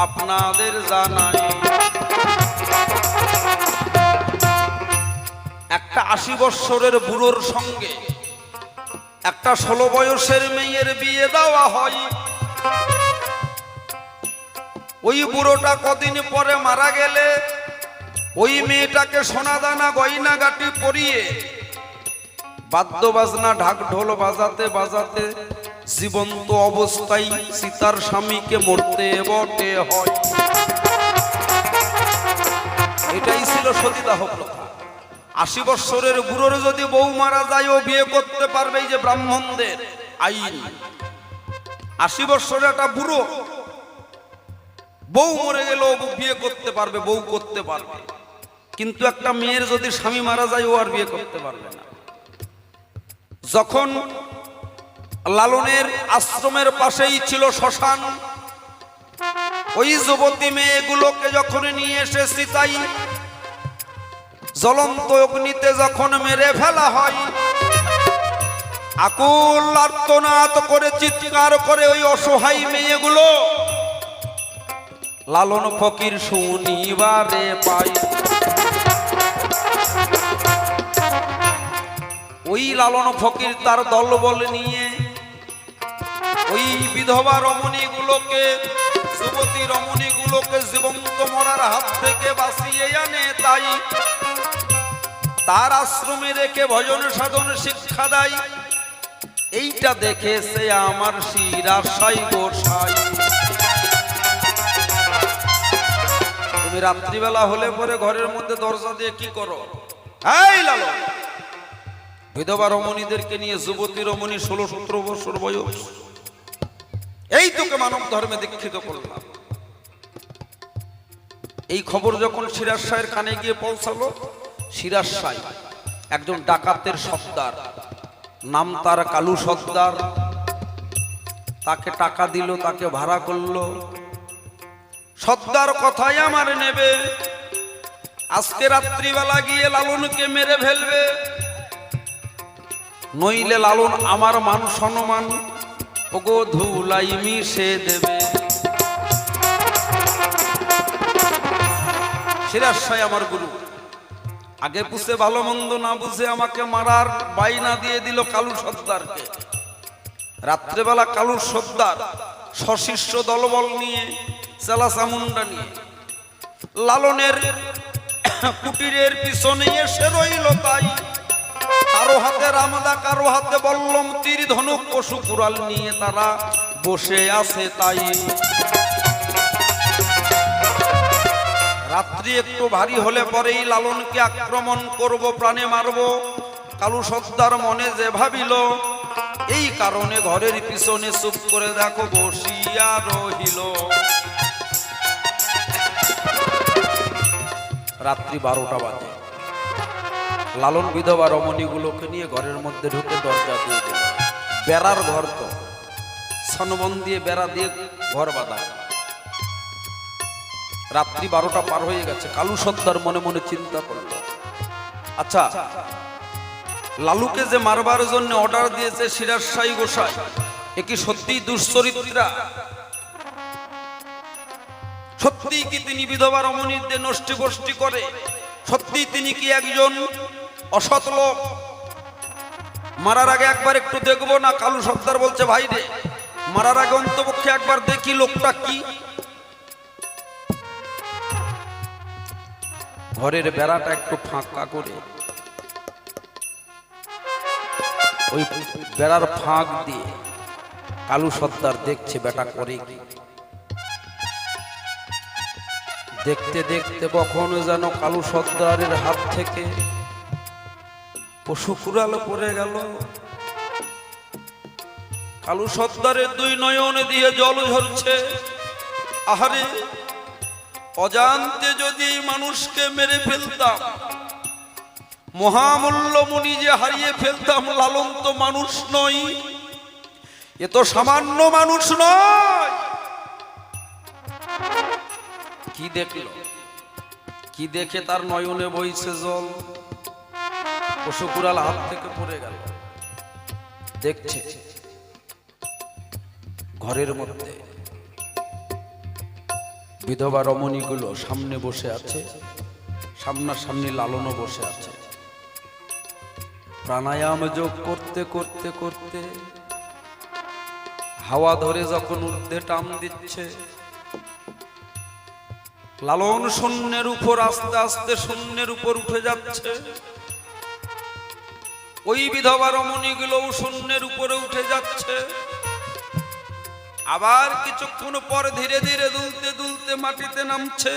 আপনাদের জানাই। একটা 80 বৎসরের বুড়োর সঙ্গে একটা 16 বয়সের মেয়ের বিয়ে দেওয়া হয়। ওই বুড়োটা কদিন পরে মারা গেলে ওই মেয়েটাকে সোনাদানা গয়না গাটি পরিয়ে বাদ্য বাজনা ঢাক ঢোল বাজাতে বাজাতে জীবন্ত অবস্থায় সীতার স্বামীকে মরতে বটে হয়। এটাই ছিল সতীদাহ প্রথা। 80 বৎসরের বুড়োর যদি বউ মারা যায়, ও বিয়ে করতে পারবে, এই যে ব্রাহ্মণদের আইন। 80 বৎসরের একটা বুড়ো বউ মরে গেল, বিয়ে করতে পারবে, বউ করতে পারবে। কিন্তু একটা মেয়ের যদি স্বামী মারা যায়, ও আর বিয়ে করতে পারবে না। যখন লালনের আশ্রমের পাশেই ছিল শ্মশান, ওই যুবতী মেয়েগুলোকে যখন নিয়ে এসে সীতাই জ্বলন্ত অগ্নিতে যখন মেরে ফেলা হয়, আকুল আর্তনাদ করে চিৎকার করে ওই অসহায় মেয়েগুলো লালন ফকির শুনিবারে পাই। ওই লালন ফকির তার দলবল নিয়ে ওই বিধবা রমণীগুলোকে, যুবতী রমণীগুলোকে জীবন্ত মরার হাত থেকে বাঁচিয়ে আনে। তাই তার আশ্রমে রেখে ভজন সাধন শিক্ষা দেয়। এইটা দেখেছে আমার শিরাশাই গোসাই। তুমি রাত্রিবেলা হলে পরে ঘরের মধ্যে দরজা দিয়ে কি করো? এই লালন, বিধবা রমণীদেরকে নিয়ে যুবতী রমণী 16-17 বছর বয়স, এই তোকে মানব ধর্মে দীক্ষিত করলাম। এই খবর যখন শিরাশাইয়ের কানে গিয়ে পৌঁছালো, শিরাশাই একজন ডাকাতের সর্দার, নাম তার কালু সর্দার। তাকে টাকা দিল, তাকে ভাড়া করলো, সর্দার কথাই আমার নেবে, আজকে রাত্রিবেলা গিয়ে লালনকে মেরে ফেলবে, নইলে লালন আমার মান সম্মান ওগো ধুলাই মিশে দেবে। সিরাজশাহী আমার গুরু আগে বুঝে ভালো মন্দ না বুঝে আমাকে মারার বাইনা দিয়ে দিল কালু সর্দারকে। রাত্রেবেলা কালু সর্দার সশিষ্য দলবল নিয়ে, চেলা চামুন্ডা নিয়ে লালনের কুটিরের পিছনে এসে রইল। তাই কারো হাতে রামদা, কারো হাতে বল্লম, তীর, ধনুক, পশু কুড়াল নিয়ে তারা বসে আছে। তাই রাত্রি একটু ভারী হলে পরেই লালনকে আক্রমণ করব, প্রাণে মারব। কালু সর্দার মনে যে ভাবিল, এই কারণে ঘরের পিছনে চুপ করে দেখো বসিয়া রহিল। রাত্রি 12টা বাজে। লালন বিধবা রমণীগুলোকে নিয়ে ঘরের মধ্যে ঢুকে দরজা দিয়ে দিল। বেড়ার ঘর তো, সনবন দিয়ে বেড়া দিয়ে ঘর বাঁধা। রাত্রি 12টা পার হয়ে গেছে। কালু সর্দার মনে মনে চিন্তা করল, আচ্ছা লালুকে যে মারবার জন্য অর্ডার দিয়েছে সিরাজশাহী গোসাই, এ কি সত্যিই দুশ্চরিত্রা? সত্যি কি তিনি বিধবা রমণীদের নষ্টি গোষ্ঠী করে? সত্যি তিনি কি একজন অসৎ লোক? মারার আগে একবার একটু দেখবো না? কালু সর্দার বলছে, ভাই রে, মারার আগে অন্তপক্ষে একবার দেখি লোকটা কি। ঘরের বেড়াটা একটু ফাঁকা করে ওই বেড়ার ফাঁক দিয়ে কালু সর্দার দেখছে বেটা করে কি। দেখতে দেখতে কখনো যেন কালু সর্দারের হাত থেকে পশু কুড়াল পড়ে গেল। কালু সর্দারের 2 নয়ন দিয়ে জল ঝরছে। আহারে, অজান্তে যদি মানুষকে মেরে ফেলতাম, মহামূল্য মণি যে হারিয়ে ফেলতাম। লালন তো মানুষ নয়, এ তো সামান্য মানুষ নয়। কি দেখল? কি দেখে তার নয়নে বইছে জল? পশু কুড়াল হাত থেকে পড়ে গেল। দেখছে ঘরের মধ্যে বিধবা রমণীগুলো সামনে বসে আছে, সামনাসামনি লালনও বসে আছে। প্রাণায়াম যোগ করতে করতে করতে হাওয়া ধরে যখন ঊর্ধ্বে টান দিচ্ছে, লালন শূন্যের উপর আস্তে আস্তে শূন্যের উপর উঠে যাচ্ছে। ওই বিধবা রমণীগুলো শূন্যের উপরে উঠে যাচ্ছে। আবার কিছুক্ষণ পর ধীরে ধীরে দুলতে দুলতে মাটিতে নামছে।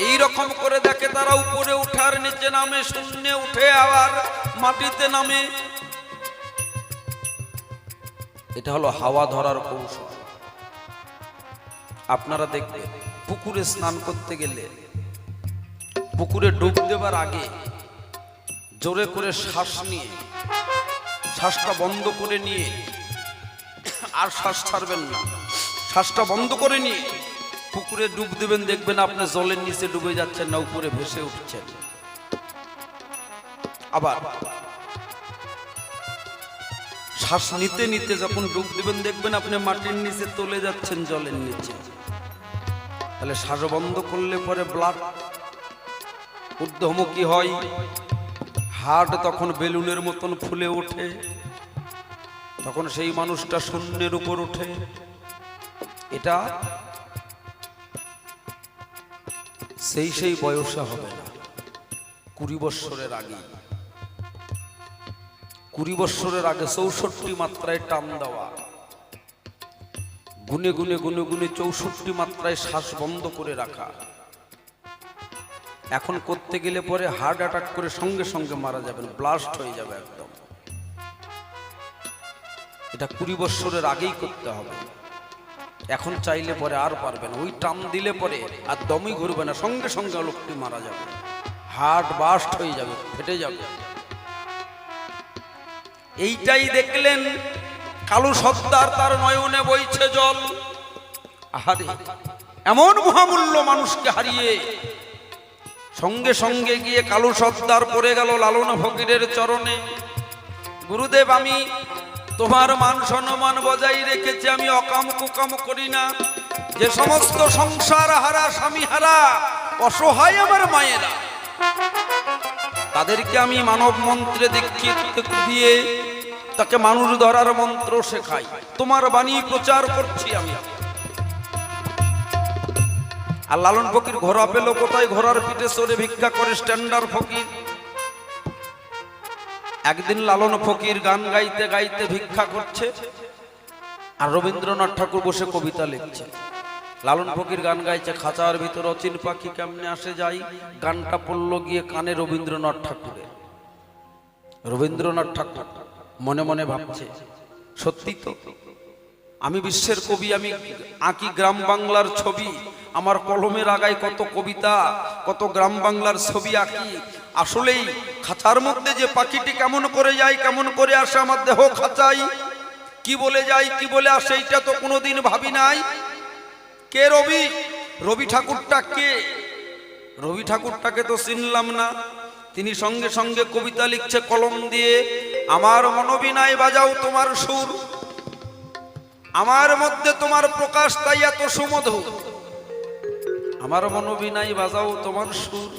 এই রকম করে দেখে তারা উপরে উঠার নিচে নামে, শূন্যে উঠে আবার মাটিতে নামে। এটা হলো হাওয়া ধরার কৌশল। আপনারা দেখবেন পুকুরে স্নান করতে গেলে পুকুরে ডুব দেবার আগে জোরে করে শ্বাস নিয়ে, শ্বাসটা বন্ধ করে নিয়ে, আর শ্বাস ছাড়বেন না, শ্বাসটা বন্ধ করে নিয়ে পুকুরে ডুব দেবেন। দেখবেন আপনি জলের নিচে ডুবে যাচ্ছেন না, উপরে ভেসে উঠছেন। আবার শ্বাস নিতে নিতে যখন ডুব দেবেন, দেখবেন আপনি মাটির নিচে তলে যাচ্ছেন জলের নিচে। তাহলে শ্বাস বন্ধ করলে পরে ব্লাড ঊর্ধ্বমুখী হয়, হার্ট তখন বেলুনের মতন ফুলে ওঠে, তখন সেই মানুষটা শূন্যের উপর ওঠে। এটা সেই বয়সে হবে না, 20 বৎসরের আগে। 20 বৎসরের আগে 64 মাত্রায় টান দেওয়া, গুনে গুনে গুনে গুনে 64 মাত্রায় শ্বাস বন্ধ করে রাখা। এখন করতে গেলে পরে হার্ট অ্যাটাক করে সঙ্গে সঙ্গে মারা যাবেন, ব্লাস্ট হয়ে যাবে একদম। এটা 20 বৎসরের আগেই করতে হবে। এখন চাইলে পরে আর পারবেন। ওই টান দিলে পরে আর দমই ঘুরবে না, সঙ্গে সঙ্গে লোকটি মারা যাবে, হার্ট বাস্ট হয়ে যাবে, ফেটে যাবে। এইটাই দেখলেন কালু সর্দার তার নয়নে বইছে জল। আহারে, এমন মহামূল্য মানুষকে হারিয়ে সঙ্গে সঙ্গে গিয়ে কালু সর্দার পড়ে গেল লালন ফকিরের চরণে। গুরুদেব, আমি তোমার মান সম্মান বজায় রেখেছি, আমি অকাম কুকাম করি না। যে সমস্ত সংসার হারা, স্বামী হারা, অসহায় আমার মায়েরা, তাদেরকে আমি মানব মন্ত্রে দীক্ষিত দিয়ে তাকে মানুষ ধরার মন্ত্র শেখাই। তোমার বাণী প্রচার করছি আমি। আর লালন ফকির ঘোড়া পেল কোথায়? ঘোড়ার পিঠে চড়ে ভিক্ষা করে স্ট্যান্ডার্ড ফকির। একদিন লালন ফকির গান গাইতে গাইতে ভিক্ষা করছে, আর রবীন্দ্রনাথ ঠাকুর বসে কবিতা লিখছে। লালন ফকির গান গাইছে, খাঁচার ভিতর অচিন পাখি কেমনে আসে যাই। গানটা পড়ল গিয়ে কানে রবীন্দ্রনাথ ঠাকুরের। রবীন্দ্রনাথ ঠাকুর মনে মনে ভাবছে, সত্যি তো, আমি বিশ্বের কবি, আমি আঁকি গ্রাম বাংলার ছবি। আমার কলমের আগায় কত কবিতা, কত গ্রাম বাংলার ছবি আঁকি। আসলেই খাঁচার মধ্যে যে পাখিটি কেমন করে যায়, কেমন করে আসে আমার দেহ খাঁচাই, কি বলে যায়, কি বলে আসে, এইটা তো কোনোদিন ভাবি নাই। কে রবি? রবি ঠাকুরটা কে? রবি ঠাকুরটাকে তো চিনলাম না। তিনি সঙ্গে সঙ্গে কবিতা লিখছে কলম দিয়ে। আমার মনোবিনায় বাজাও তোমার সুর, আমার মধ্যে তোমার প্রকাশ তাই এত সুমধুর। আমার মনোবিনায় বাজাও তোমার সুর,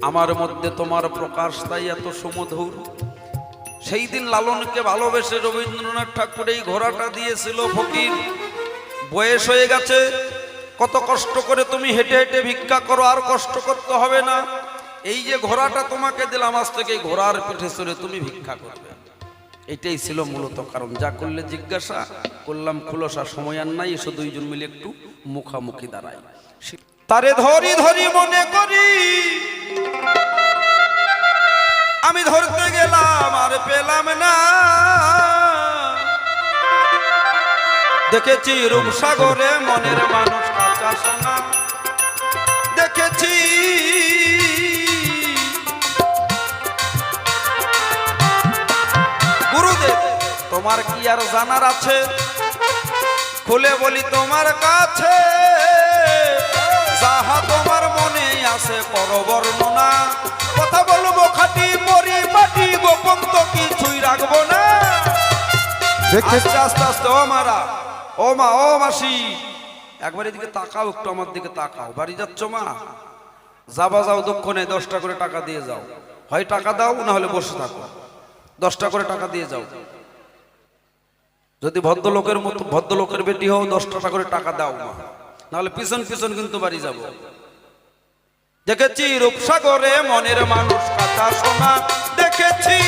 আমার মধ্যে তোমার প্রকাশ তাই এত সুমধুর। সেই দিন লালনকে ভালোবেসে রবীন্দ্রনাথ ঠাকুর এই ঘোড়াটা দিয়েছিল ফকির। বয়স হয়ে গেছে, কত কষ্ট করে তুমি হেঁটে হেঁটে ভিক্ষা করো, আর কষ্ট করতে হবে না। এই যে ঘোড়াটা তোমাকে দিলাম, আজ থেকে ঘোড়ার পিঠে চড়ে তুমি ভিক্ষা করবে। এটাই ছিল মূলত কারণ। যা করলে জিজ্ঞাসা করলাম খুলসা, সময় আর নাই, এসে দুইজন মিলে একটু মুখামুখি দাঁড়াই। তারে ধরি ধরি মনে করি, আমি ধরতে গেলাম আর পেলাম না। দেখেছি রূপসাগরে মনের মানুষ কাঁচা সোনা, দেখেছি গুরুদেব। তোমার কি আর জানার আছে? খুলে বলি তোমার কাছে, যাহা তোমার মনে আছে করো বর্ণনা। কথা বলবো খাঁটি পরিপাটি, গোপন তো কিছুই রাখবো না। আস্তে আস্তে আস্তে, ও মারা, ও মা, ও মাসি, একবার এদিকে তাকাও, একটু আমার দিকে তাকাও। বাড়ি যাচ্ছ মা? যাবা, যাও, দক্ষিণে 10টা করে টাকা দিয়ে যাও। হয় টাকা দাও, না হলে বসে থাকো। 10টা করে টাকা দিয়ে যাও। যদি ভদ্রলোকের মতো, ভদ্রলোকের বেটি হও, 10টা করে টাকা দাও মা, নাহলে পিছন পিছন কিন্তু বাড়ি যাব। দেখেছি রূপসাগরে মনের মানুষ কাঁচা সোনা, দেখেছি।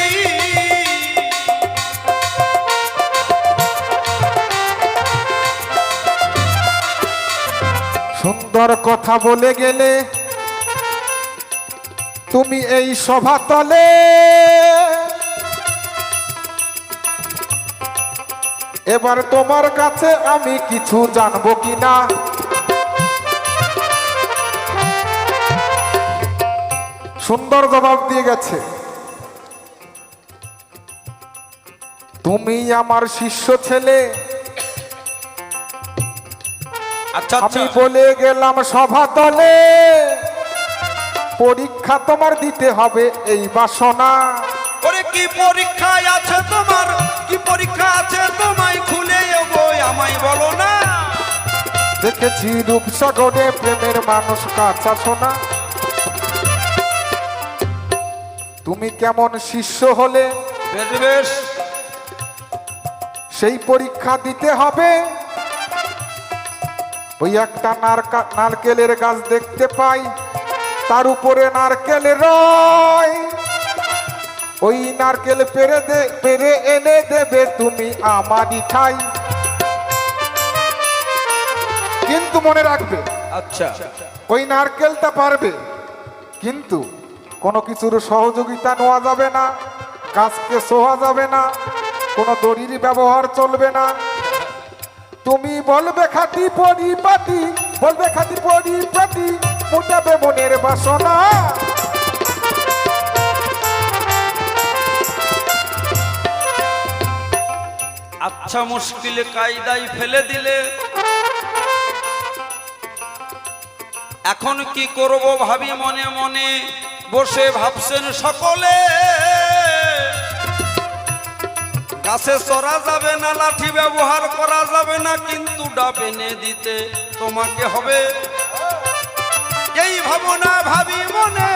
সুন্দর কথা বলে গেলে তুমি এই সভাতলে, এবার তোমার কাছে আমি কিছু জানবো কিনা। সুন্দর জবাব দিয়ে গেছে। তুমি আমার শিষ্য ছেলে, আচ্ছা আমি বলে গেলাম সভাতলে, পরীক্ষা তোমার দিতে হবে এই বাসনা। ওরে কি পরীক্ষায় আছে তোমার, কি পরীক্ষা আছে তোমায়, খুলে বই আমায় বলো না। দেখেছি রূপসাগরে প্রেমের মানুষ কাঁচা সোনা। তুমি কেমন শিষ্য হলে, বেশ বেশ, সেই পরীক্ষা দিতে হবে। ওই একটা নারকেলের গাছ দেখতে পাই, তার উপরে নারকেলের রয়। ওই নারকেল পেরে এনে দেবে তুমি আমারই ঠাই। কিন্তু মনে রাখবে, আচ্ছা, ওই নারকেলটা পারবে, কিন্তু কোনো কিছুর সহযোগিতা নেওয়া যাবে না, গাছকে ছোঁয়া যাবে না, কোনো দড়ির ব্যবহার চলবে না। তুমি বলবে খাঁটি পরিপাটি, বলবে খাঁটি পরিপাটি, মোটাবে মনের বাসনা। আচ্ছা মুশকিলে কায়দায় ফেলে দিলে, এখন কি করব ভাবি মনে মনে, বসে ভাবছেন সকলে। গাছে চড়া যাবে না, লাঠি ব্যবহার করা যাবে না, কিন্তু ডাব এনে দিতে তোমাকে হবে। এই ভাবনা ভাবি মনে,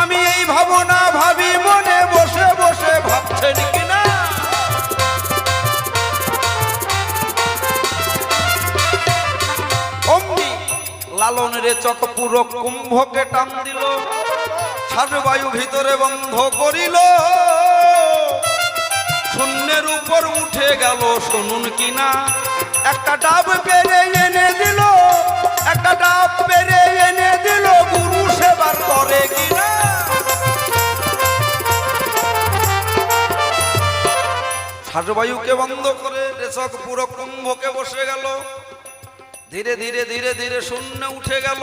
আমি এই ভাবনা ভাবি মনে, বসে বসে ভাবছেন কিনা। অমনি লালনের চক পুরো কুম্ভকে টান দিল, ছাড়বায়ু ভিতরে বন্ধ করিল, শূন্যের উপর উঠে গেল। শুনুন কিনা, একটা ডাব পেরে এনে দিল, একটা ডাব পেরে এনে দিল, গুরু সেবার করে কিনা। ছাড়বায়ুকে বন্ধ করে রেচক পুরো কুম্ভকে বসে গেল। ধীরে ধীরে ধীরে ধীরে শূন্য উঠে গেল,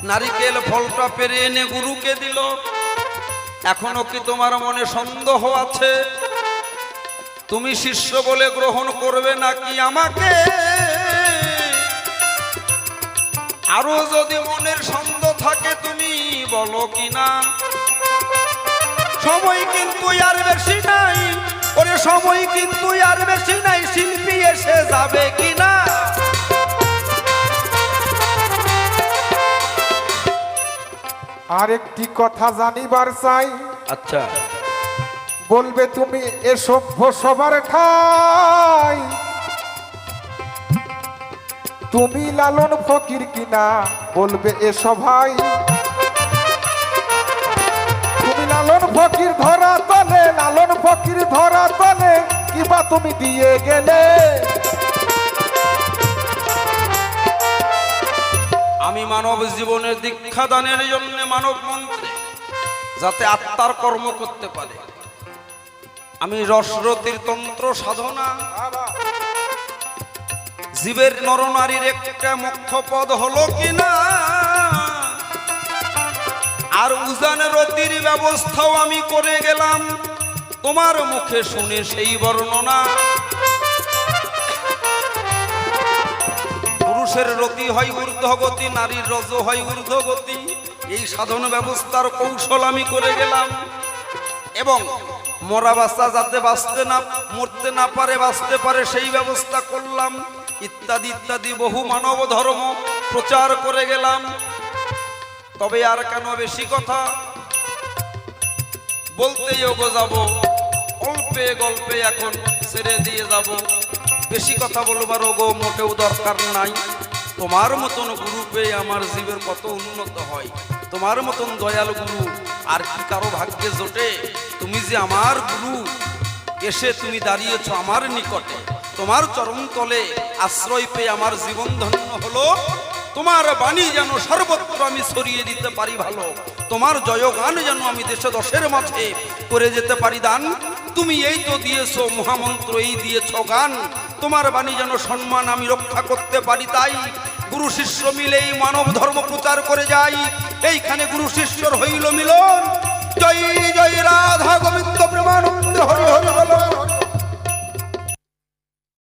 নারিকেল ফলটা পেরে এনে গুরুকে দিল। এখনো কি তোমার মনে সন্দেহ আছে? তুমি শিষ্য বলে গ্রহণ করবে নাকি আমাকে? আরো যদি মনের সন্দেহ থাকে তুমি বলো কিনা। সময় কিন্তু আর বেশি নাই, ওরে সময় কিন্তু আর বেশি নাই, শিল্পী এসে যাবে কিনা। আরেকটি কথা জানিবার চাই, আচ্ছা বলবে তুমি এ সভ্য সবার ঠাই, তুমি লালন ফকির কিনা, বলবে এ সভাই। তুমি লালন ফকির ধরা তলে, লালন ফকির ধরা তলে, কিবা তুমি দিয়ে গেলে। আমি মানব জীবনের দীক্ষা দানের জন্য মানব মন্ত্রে যাতে আত্মার কর্ম করতে পারে, আমি রসরতির তন্ত্র সাধনা, জীবের নরনারীর একটা মুখ্য পদ হলো কিনা, আর উজান রতির ব্যবস্থাও আমি করে গেলাম, তোমার মুখে শুনে সেই বর্ণনা। পুরুষের রতি হয় ঊর্ধ্বগতি, নারীর রজ হয় ঊর্ধ্বগতি, এই সাধন ব্যবস্থার কৌশল আমি করে গেলাম। এবং মরা বাচ্চা যাতে বাঁচতে না, মরতে না পারে, বাঁচতে পারে সেই ব্যবস্থা করলাম, ইত্যাদি ইত্যাদি বহু মানব ধর্ম প্রচার করে গেলাম। তবে আর কেন বেশি কথা বলতেই ওগো যাব, অল্পে গল্পে এখন ছেড়ে দিয়ে যাব। বেশি কথা বলবার ওগো মোটেও দরকার নাই। তোমার মতন গুরু পেয়ে আমার জীবের কত উন্নত হয়, তোমার মতন দয়াল গুরু আর কি কারো ভাগ্যে জোটে। তুমি যে আমার গুরু, এসে তুমি দাঁড়িয়েছ আমার নিকটে, তোমার চরণ তলে আশ্রয় পেয়ে আমার জীবন ধন্য হলো। তোমার বাণী যেন সর্বত্র আমি ছড়িয়ে দিতে পারি ভালো, তোমার জয়গান যেন আমি দেশে দশের মাঝে করে যেতে পারি দান। তুমি এই তো দিয়েছো মহামন্ত্র, এই দিয়েছ গান, তোমার বাণী যেন সম্মান আমি রক্ষা করতে পারি। তাই গুরু শিষ্য মিলেই মানব ধর্ম প্রচার করে যাই, এইখানে গুরু শিষ্যর হইল মিলন।